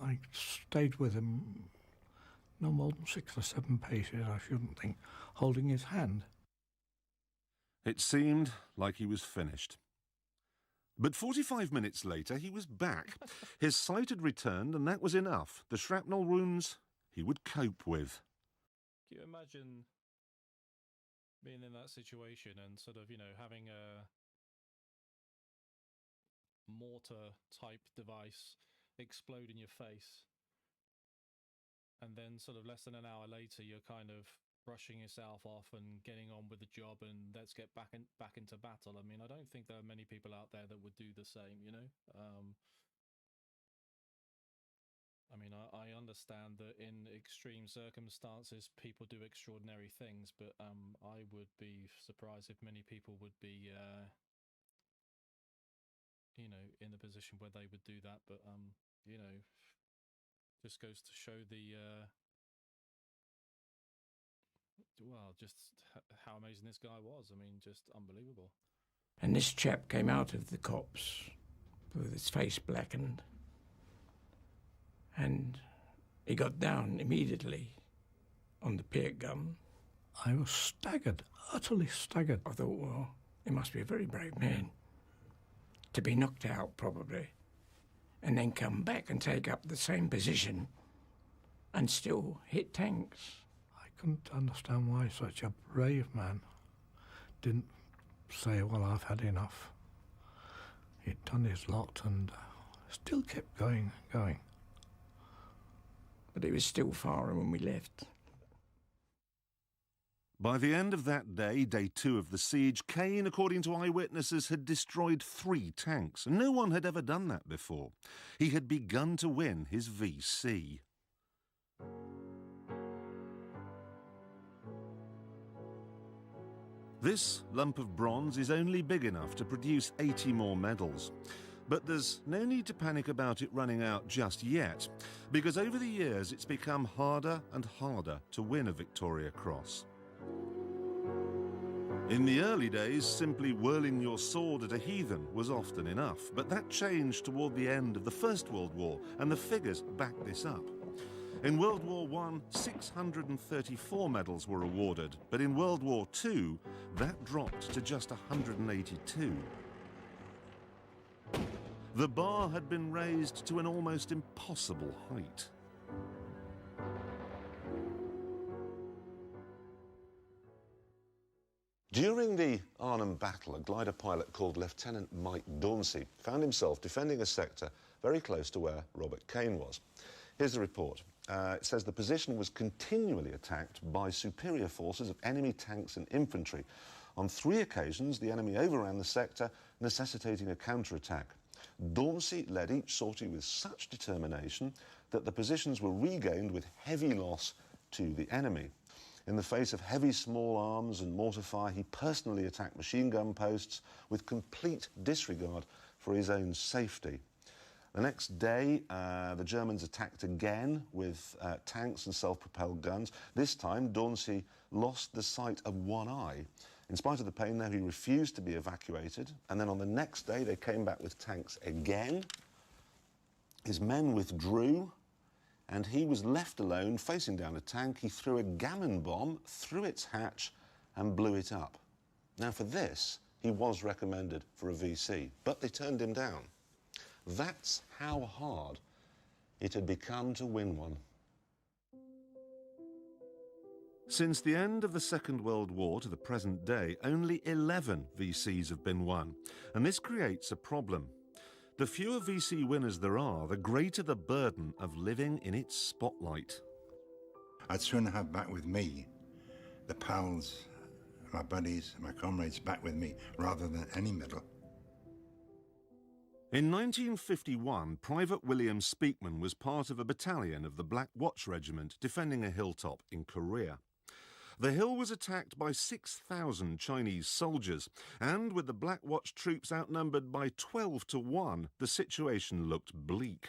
I stayed with him no more than 6 or 7 paces, I shouldn't think, holding his hand. It seemed like he was finished. But 45 minutes later, he was back. His sight had returned, and that was enough. The shrapnel wounds he would cope with. Can you imagine being in that situation and sort of, you know, having a mortar-type device explode in your face, and then sort of less than an hour later, you're kind of brushing yourself off and getting on with the job, and let's get back into battle. I mean, I don't think there are many people out there that would do the same, you know. I mean, I understand that in extreme circumstances, people do extraordinary things, but I would be surprised if many people would be, you know, in the position where they would do that. But you know, just goes to show the well, just how amazing this guy was. I mean, just unbelievable. And this chap came out of the copse with his face blackened, and he got down immediately on the Piat gun. I was staggered, utterly staggered. I thought, well, he must be a very brave man to be knocked out, probably, and then come back and take up the same position and still hit tanks. I couldn't understand why such a brave man didn't say, well, I've had enough. He'd done his lot and still kept going. But he was still firing when we left. By the end of that day, day 2 of the siege, Kane, according to eyewitnesses, had destroyed 3 tanks. No one had ever done that before. He had begun to win his VC. This lump of bronze is only big enough to produce 80 more medals. But there's no need to panic about it running out just yet, because over the years it's become harder and harder to win a Victoria Cross. In the early days, simply whirling your sword at a heathen was often enough, but that changed toward the end of the First World War, and the figures back this up. In World War I, 634 medals were awarded, but in World War II, that dropped to just 182. The bar had been raised to an almost impossible height. During the Arnhem Battle, a glider pilot called Lieutenant Mike Dauncey found himself defending a sector very close to where Robert Kane was. Here's the report. It says the position was continually attacked by superior forces of enemy tanks and infantry. On 3 occasions, the enemy overran the sector, necessitating a counterattack. Dauncey led each sortie with such determination that the positions were regained with heavy loss to the enemy. In the face of heavy small arms and mortar fire, he personally attacked machine gun posts with complete disregard for his own safety. The next day, the Germans attacked again with tanks and self-propelled guns. This time, Dauncey lost the sight of one eye. In spite of the pain, though, he refused to be evacuated. And then on the next day, they came back with tanks again. His men withdrew, and he was left alone, facing down a tank. He threw a gammon bomb through its hatch and blew it up. Now, for this, he was recommended for a VC, but they turned him down. That's how hard it had become to win one. Since the end of the Second World War to the present day, only 11 VCs have been won, and this creates a problem. The fewer VC winners there are, the greater the burden of living in its spotlight. I'd sooner have back with me the pals, my buddies, my comrades back with me, rather than any medal. In 1951, Private William Speakman was part of a battalion of the Black Watch Regiment defending a hilltop in Korea. The hill was attacked by 6,000 Chinese soldiers, and with the Black Watch troops outnumbered by 12 to 1, the situation looked bleak.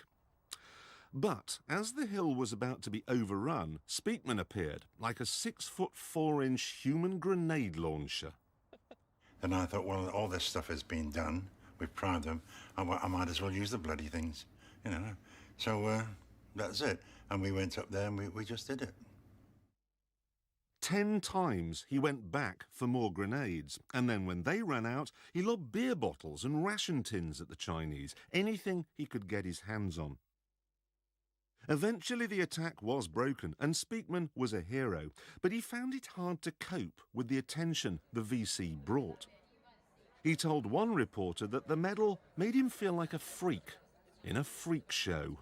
But as the hill was about to be overrun, Speakman appeared like a 6'4" human grenade launcher. And I thought, well, all this stuff has been done. We've primed them. I might as well use the bloody things, you know. So that's it. And we went up there and we just did it. 10 times he went back for more grenades, and then when they ran out, he lobbed beer bottles and ration tins at the Chinese, anything he could get his hands on. Eventually the attack was broken, and Speakman was a hero, but he found it hard to cope with the attention the VC brought. He told one reporter that the medal made him feel like a freak in a freak show.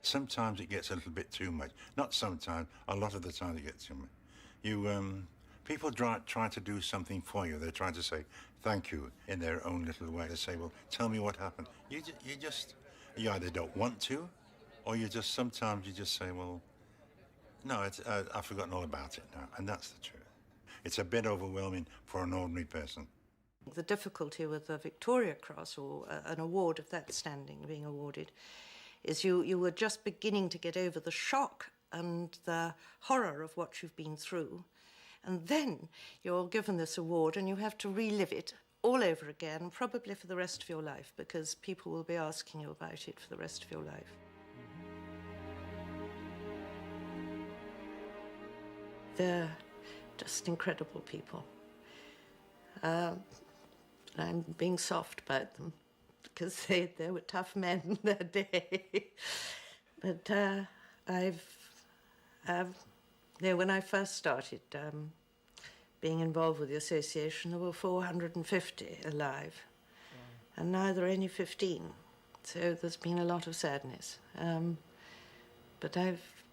Sometimes it gets a little bit too much. Not sometimes, a lot of the time it gets too much. People try to do something for you. They try to say thank you in their own little way. They say, well, tell me what happened. You either don't want to, or sometimes you just say, well, no, I've forgotten all about it now. And that's the truth. It's a bit overwhelming for an ordinary person. The difficulty with the Victoria Cross, or an award of that standing being awarded, is you were just beginning to get over the shock and the horror of what you've been through. And then you're given this award and you have to relive it all over again, probably for the rest of your life, because people will be asking you about it for the rest of your life. They're just incredible people. I'm being soft about them, because they were tough men in their day. But when I first started being involved with the association, there were 450 alive, and now there are only 15. So there's been a lot of sadness. But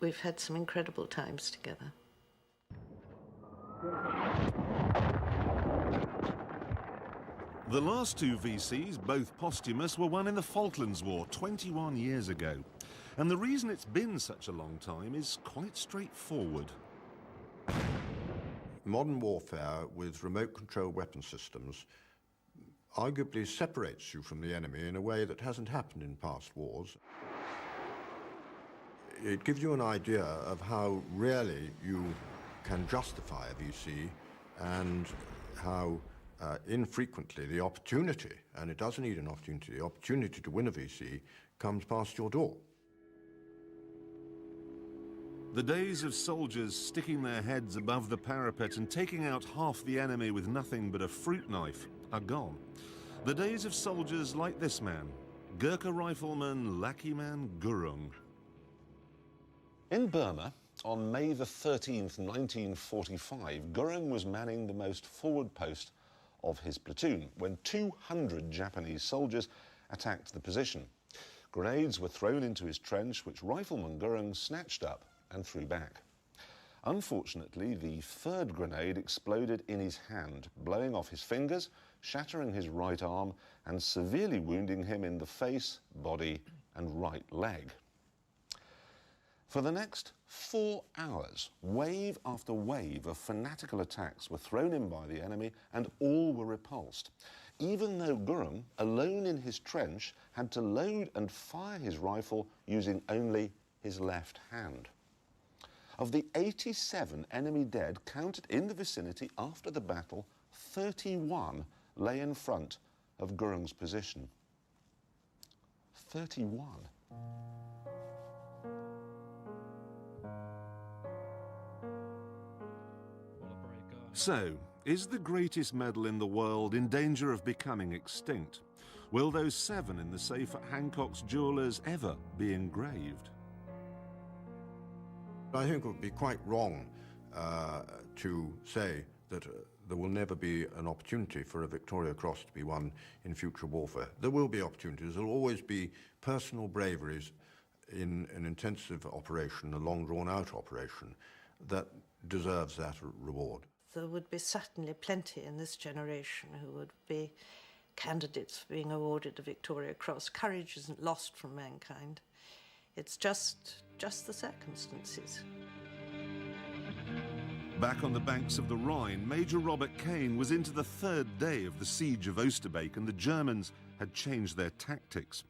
we've had some incredible times together. The last two VCs, both posthumous, were won in the Falklands War 21 years ago. And the reason it's been such a long time is quite straightforward. Modern warfare with remote-control weapon systems arguably separates you from the enemy in a way that hasn't happened in past wars. It gives you an idea of how rarely you can justify a VC and how infrequently the opportunity, and it doesn't need an opportunity, the opportunity to win a VC comes past your door. The days of soldiers sticking their heads above the parapet and taking out half the enemy with nothing but a fruit knife are gone. The days of soldiers like this man, Gurkha rifleman Lakiman Gurung. In Burma, on May the 13th, 1945, Gurung was manning the most forward post of his platoon when 200 Japanese soldiers attacked the position. Grenades were thrown into his trench, which Rifleman Gurung snatched up and threw back. Unfortunately, the third grenade exploded in his hand, blowing off his fingers, shattering his right arm, and severely wounding him in the face, body, and right leg. For the next 4 hours, wave after wave of fanatical attacks were thrown in by the enemy, and all were repulsed, even though Gurung, alone in his trench, had to load and fire his rifle using only his left hand. Of the 87 enemy dead counted in the vicinity after the battle, 31 lay in front of Gurung's position. 31. So, is the greatest medal in the world in danger of becoming extinct? Will those 7 in the safe at Hancock's Jewellers ever be engraved? I think it would be quite wrong to say that there will never be an opportunity for a Victoria Cross to be won in future warfare. There will be opportunities. There will always be personal braveries in an intensive operation, a long drawn-out operation, that deserves that reward. There would be certainly plenty in this generation who would be candidates for being awarded a Victoria Cross. Courage isn't lost from mankind. It's just the circumstances. Back on the banks of the Rhine, Major Robert Kane was into the third day of the siege of Oosterbeek, and the Germans had changed their tactics.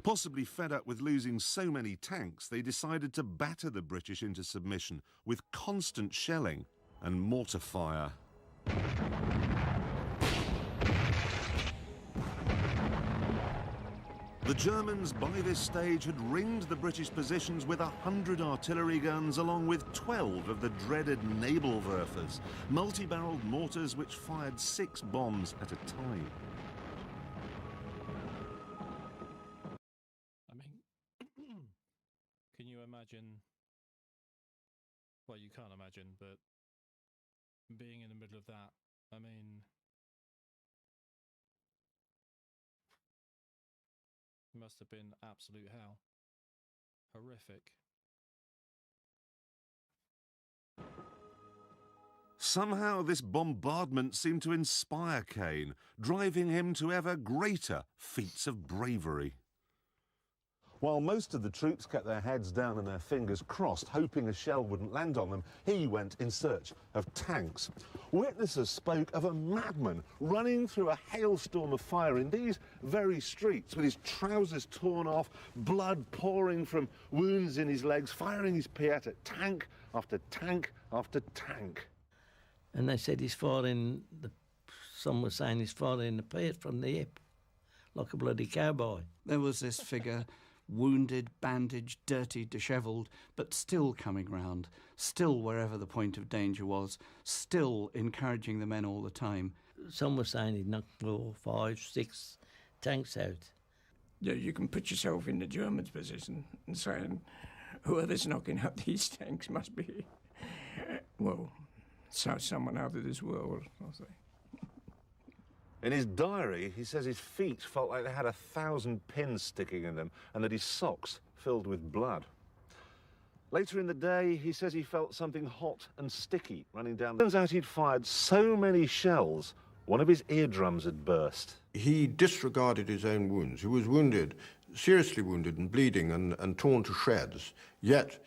Possibly fed up with losing so many tanks, they decided to batter the British into submission with constant shelling and mortar fire. The Germans, by this stage, had ringed the British positions with 100 artillery guns, along with 12 of the dreaded Nebelwerfers, multi-barreled mortars which fired 6 bombs at a time. I mean, can you imagine? Well, you can't imagine, but being in the middle of that, I mean, it must have been absolute hell. Horrific. Somehow this bombardment seemed to inspire Kane, driving him to ever greater feats of bravery. While most of the troops kept their heads down and their fingers crossed, hoping a shell wouldn't land on them, he went in search of tanks. Witnesses spoke of a madman running through a hailstorm of fire in these very streets, with his trousers torn off, blood pouring from wounds in his legs, firing his Piat at tank after tank after tank. And they said he's firing, some were saying he's firing the Piat from the hip, like a bloody cowboy. There was this figure, wounded, bandaged, dirty, dishevelled, but still coming round, still wherever the point of danger was, still encouraging the men all the time. Some were saying he'd knocked 4, 5, 6 tanks out. Yeah, you can put yourself in the Germans' position and saying, whoever's knocking out these tanks must be, well, someone out of this world, I'll say. In his diary, he says his feet felt like they had 1,000 pins sticking in them and that his socks filled with blood. Later in the day, he says he felt something hot and sticky running down. Turns out he'd fired so many shells, one of his eardrums had burst. He disregarded his own wounds. He was wounded, seriously wounded and bleeding and torn to shreds, yet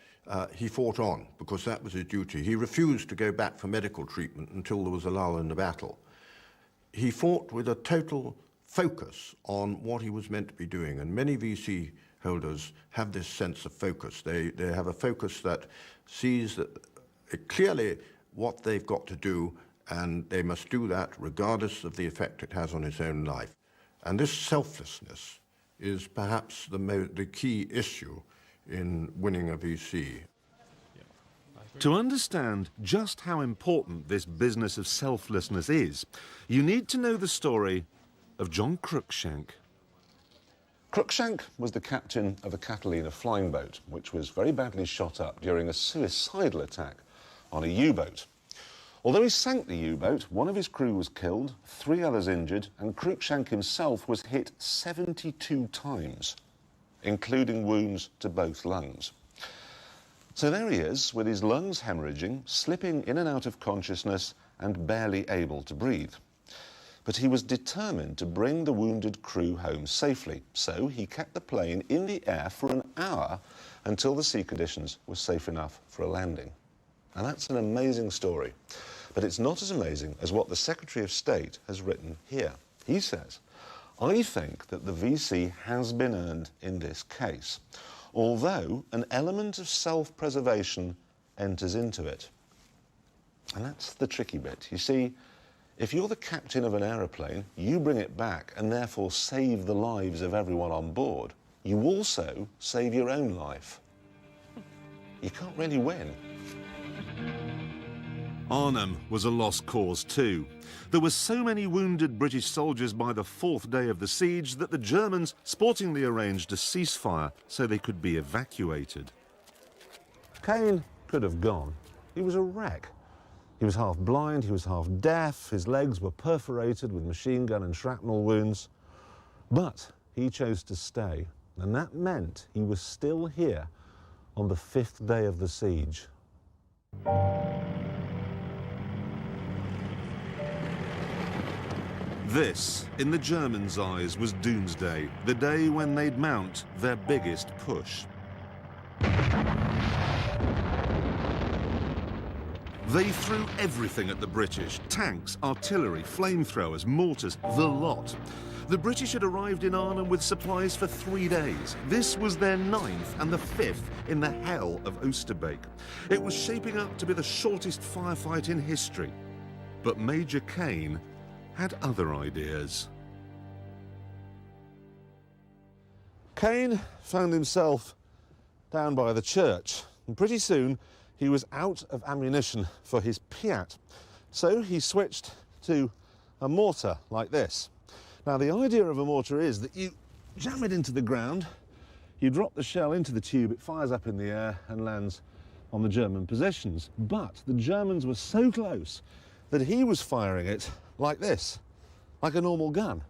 he fought on because that was his duty. He refused to go back for medical treatment until there was a lull in the battle. He fought with a total focus on what he was meant to be doing, and many VC holders have this sense of focus. They have a focus that sees that clearly what they've got to do, and they must do that regardless of the effect it has on his own life. And this selflessness is perhaps the key issue in winning a VC. To understand just how important this business of selflessness is, you need to know the story of John Cruikshank. Cruikshank was the captain of a Catalina flying boat, which was very badly shot up during a suicidal attack on a U-boat. Although he sank the U-boat, one of his crew was killed, 3 others injured, and Cruikshank himself was hit 72 times, including wounds to both lungs. So there he is, with his lungs hemorrhaging, slipping in and out of consciousness and barely able to breathe. But he was determined to bring the wounded crew home safely, so he kept the plane in the air for an hour until the sea conditions were safe enough for a landing. And that's an amazing story, but it's not as amazing as what the Secretary of State has written here. He says, "I think that the VC has been earned in this case, although an element of self-preservation enters into it." And that's the tricky bit. You see, if you're the captain of an aeroplane, you bring it back and therefore save the lives of everyone on board. You also save your own life. You can't really win. Arnhem was a lost cause too. There were so many wounded British soldiers by the 4th day of the siege that the Germans sportingly arranged a ceasefire so they could be evacuated. Kane could have gone. He was a wreck. He was half blind, he was half deaf, his legs were perforated with machine gun and shrapnel wounds. But he chose to stay, and that meant he was still here on the 5th day of the siege. This, in the Germans' eyes, was doomsday, the day when they'd mount their biggest push. They threw everything at the British: tanks, artillery, flamethrowers, mortars, the lot. The British had arrived in Arnhem with supplies for 3 days. This was their 9th and the 5th in the hell of Oosterbeek. It was shaping up to be the shortest firefight in history. But Major Kane had other ideas. Kane found himself down by the church, and pretty soon he was out of ammunition for his Piat. So he switched to a mortar like this. Now, the idea of a mortar is that you jam it into the ground, you drop the shell into the tube, it fires up in the air and lands on the German positions. But the Germans were so close that he was firing it like this, like a normal gun.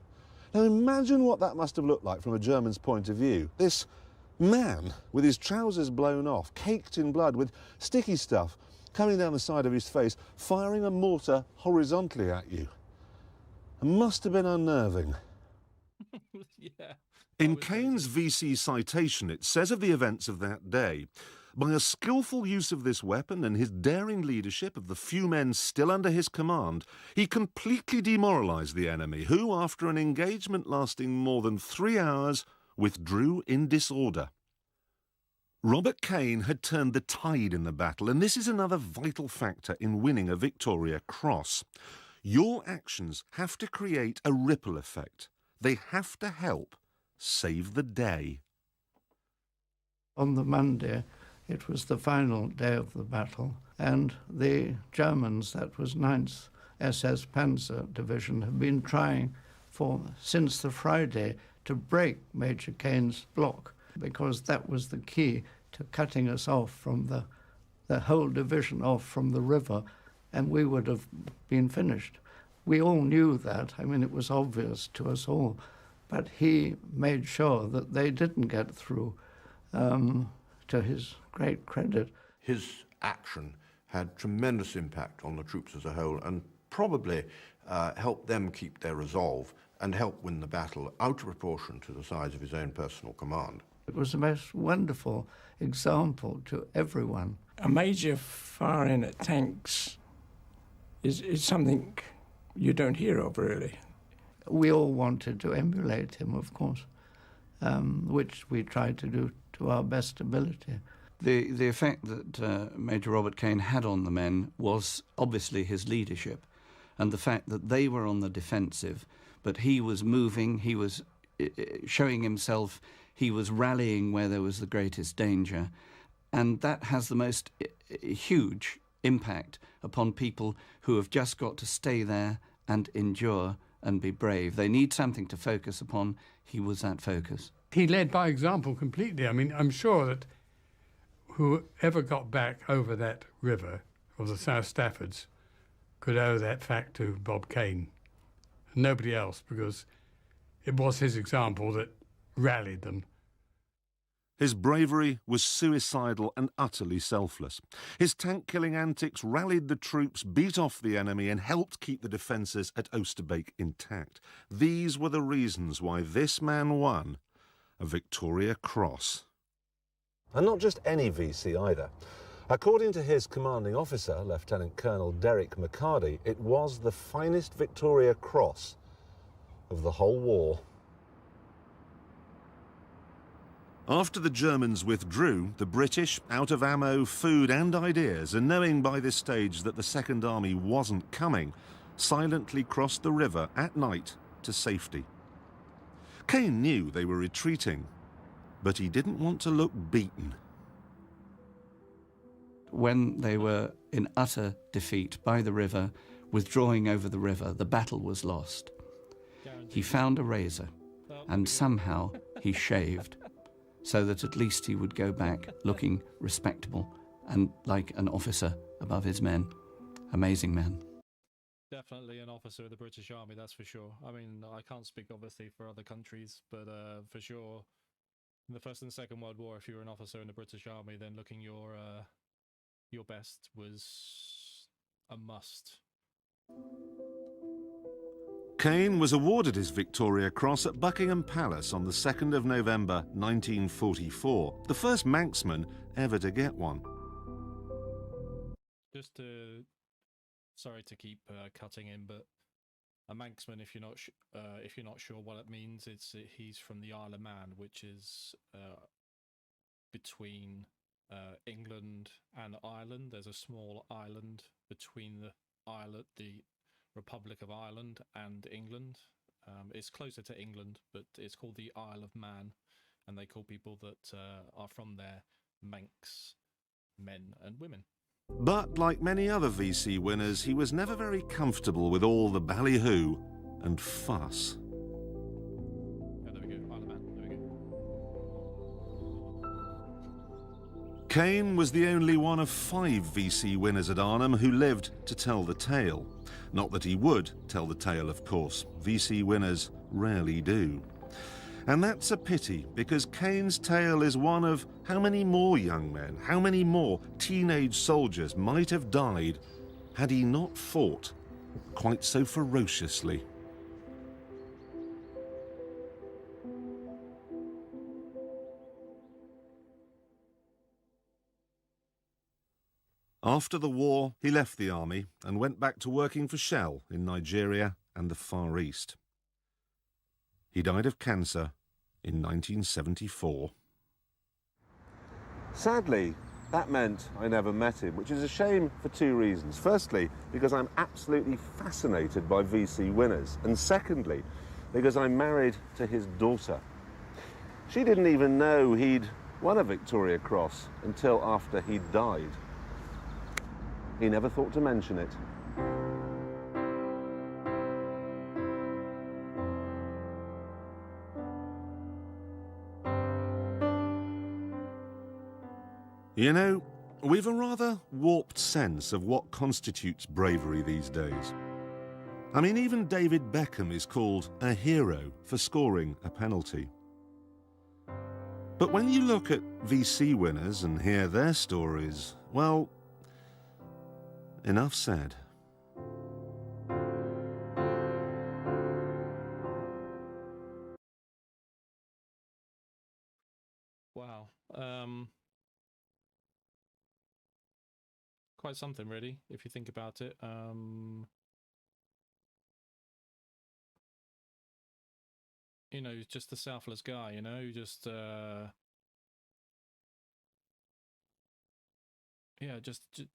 Now, imagine what that must have looked like from a German's point of view. This man with his trousers blown off, caked in blood, with sticky stuff coming down the side of his face, firing a mortar horizontally at you. It must have been unnerving. Yeah. In Kane's VC citation, it says of the events of that day, by a skillful use of this weapon and his daring leadership of the few men still under his command, he completely demoralised the enemy, who, after an engagement lasting more than 3 hours, withdrew in disorder. Robert Kane had turned the tide in the battle, and this is another vital factor in winning a Victoria Cross. Your actions have to create a ripple effect. They have to help save the day. On the Monday, it was the final day of the battle, and the Germans, that was 9th SS Panzer Division, have been trying since the Friday to break Major Kane's block, because that was the key to cutting us off from the whole division off from the river, and we would have been finished. We all knew that. I mean, it was obvious to us all. But he made sure that they didn't get through, to his great credit. His action had tremendous impact on the troops as a whole, and probably helped them keep their resolve and help win the battle out of proportion to the size of his own personal command. It was the most wonderful example to everyone. A major firing at tanks is something you don't hear of, really. We all wanted to emulate him, of course, which we tried to do to our best ability. The effect that Major Robert Kane had on the men was obviously his leadership, and the fact that they were on the defensive, but he was moving, he was showing himself, he was rallying where there was the greatest danger, and that has the most huge impact upon people who have just got to stay there and endure and be brave. They need something to focus upon. He was that focus. He led by example completely. I mean, I'm sure that whoever got back over that river of the South Staffords could owe that fact to Bob Kane. Nobody else, because it was his example that rallied them. His bravery was suicidal and utterly selfless. His tank-killing antics rallied the troops, beat off the enemy, and helped keep the defences at Oosterbeek intact. These were the reasons why this man won a Victoria Cross. And not just any VC either. According to his commanding officer, Lieutenant Colonel Derek McCarty, it was the finest Victoria Cross of the whole war. After the Germans withdrew, the British, out of ammo, food and ideas, and knowing by this stage that the Second Army wasn't coming, silently crossed the river at night to safety. Kane knew they were retreating, but he didn't want to look beaten. When they were in utter defeat by the river, withdrawing over the river, the battle was lost. He found a razor, and somehow he shaved, so that at least he would go back looking respectable and like an officer above his men. Amazing man. Definitely an officer of the British Army, that's for sure. I mean, I can't speak obviously for other countries, but for sure, in the First and Second World War, if you were an officer in the British Army, then looking your best was a must. Kane was awarded his Victoria Cross at Buckingham Palace on the 2nd of November 1944, the first Manxman ever to get one. Just to, sorry to keep cutting in, but a Manxman, if you're not sure what it means, he's from the Isle of Man, which is between England and Ireland. There's a small island between the Republic of Ireland and England. It's closer to England, but it's called the Isle of Man, and they call people that are from there Manx men and women. But like many other VC winners, he was never very comfortable with all the ballyhoo and fuss. Oh, there we go, Isle of Man, there we go. Kane was the only one of 5 VC winners at Arnhem who lived to tell the tale. Not that he would tell the tale, of course. VC winners rarely do. And that's a pity, because Kane's tale is one of how many more young men, how many more teenage soldiers might have died had he not fought quite so ferociously. After the war, he left the army and went back to working for Shell in Nigeria and the Far East. He died of cancer in 1974. Sadly, that meant I never met him, which is a shame for 2 reasons. Firstly, because I'm absolutely fascinated by VC winners, and secondly, because I'm married to his daughter. She didn't even know he'd won a Victoria Cross until after he'd died. He never thought to mention it. You know, we've a rather warped sense of what constitutes bravery these days. I mean, even David Beckham is called a hero for scoring a penalty. But when you look at VC winners and hear their stories, well, enough said. Wow. Quite something, really, if you think about it. You know, just a selfless guy, you know, just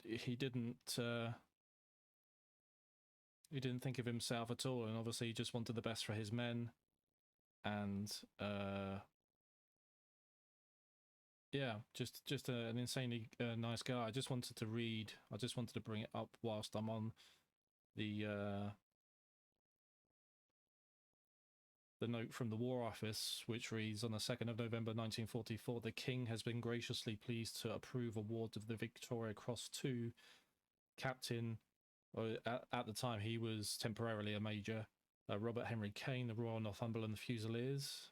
he didn't think of himself at all, and obviously he just wanted the best for his men, and yeah, just an insanely nice guy. I just wanted to bring it up whilst I'm on the note from the War Office, which reads, on the 2nd of November 1944, the King has been graciously pleased to approve award of the Victoria Cross to Captain, or at the time he was temporarily a Major, Robert Henry Kane, the Royal Northumberland Fusiliers,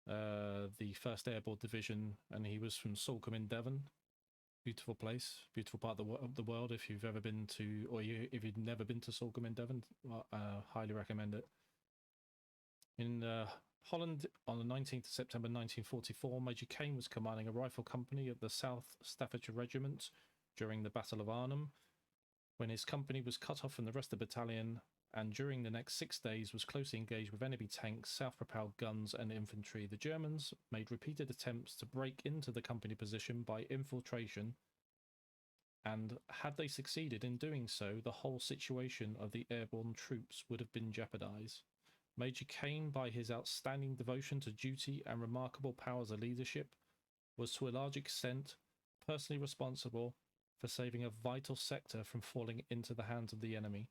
the 1st Airborne Division, and he was from Salcombe in Devon. Beautiful place, beautiful part of the world. If you've ever been to, if you've never been to Salcombe in Devon, highly recommend it. In Holland, on the 19th of September 1944, Major Kane was commanding a rifle company of the South Staffordshire Regiment during the Battle of Arnhem, when his company was cut off from the rest of the battalion, and during the next 6 days was closely engaged with enemy tanks, self-propelled guns and infantry. The Germans made repeated attempts to break into the company position by infiltration, and had they succeeded in doing so, the whole situation of the airborne troops would have been jeopardized. Major Kane, by his outstanding devotion to duty and remarkable powers of leadership, was to a large extent personally responsible for saving a vital sector from falling into the hands of the enemy.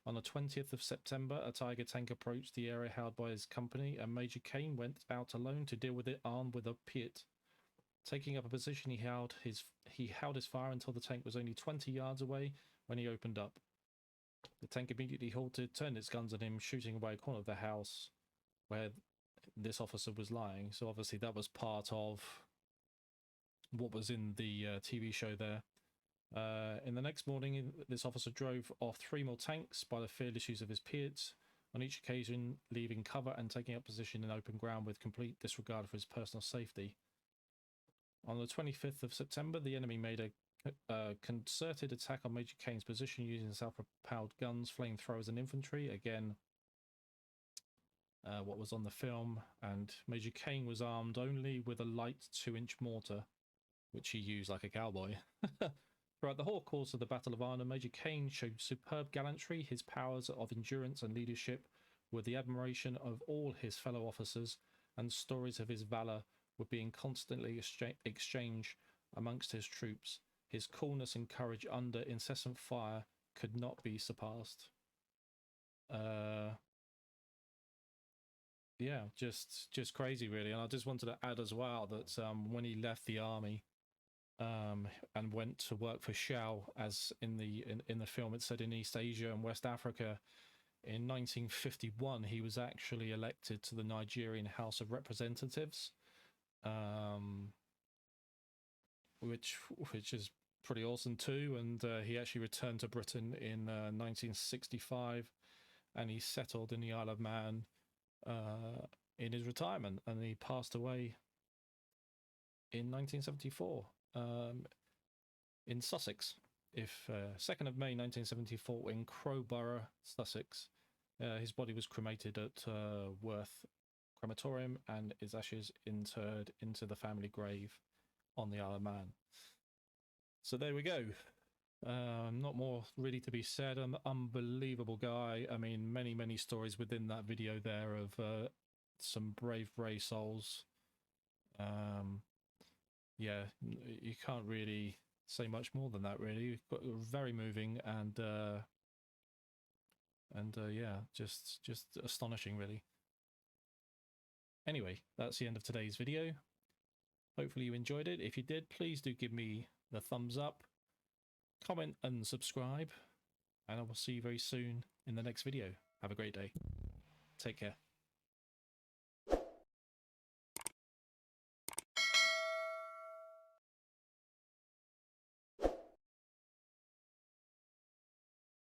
On the 20th of September, a Tiger tank approached the area held by his company, and Major Kane went out alone to deal with it, armed with a Piat. Taking up a position, he held his fire until the tank was only 20 yards away when he opened up. The tank immediately halted, turned its guns at him, shooting away a corner of the house where this officer was lying. So obviously that was part of what was in the TV show there. In the next morning, this officer drove off 3 more tanks by the fearless use of his peers, on each occasion leaving cover and taking up position in open ground with complete disregard for his personal safety. On the 25th of September, the enemy made a concerted attack on Major Kane's position using self-propelled guns, flamethrowers and infantry. Again, what was on the film, and Major Kane was armed only with a light 2-inch mortar, which he used like a cowboy. Throughout the whole course of the Battle of Arnhem, Major Kane showed superb gallantry. His powers of endurance and leadership were the admiration of all his fellow officers, and stories of his valour were being constantly exchanged amongst his troops. His coolness and courage under incessant fire could not be surpassed. Yeah, just crazy, really. And I just wanted to add as well that when he left the army and went to work for Shell, as in the film it said, in East Asia and West Africa, in 1951 he was actually elected to the Nigerian House of Representatives, which is pretty awesome too. And he actually returned to Britain in 1965, and he settled in the Isle of Man in his retirement, and he passed away in 1974 in Sussex. 2nd of May 1974 in Crowborough, Sussex. His body was cremated at Worth Crematorium, and his ashes interred into the family grave on the Isle of Man. So there we go. Not more really to be said. An unbelievable guy. I mean, many stories within that video there of some brave souls. Yeah, you can't really say much more than that, really. Very moving, and yeah, just astonishing, really. Anyway, that's the end of today's video. Hopefully you enjoyed it. If you did, please do give me the thumbs up, comment and subscribe, and I will see you very soon in the next video. Have a great day. Take care.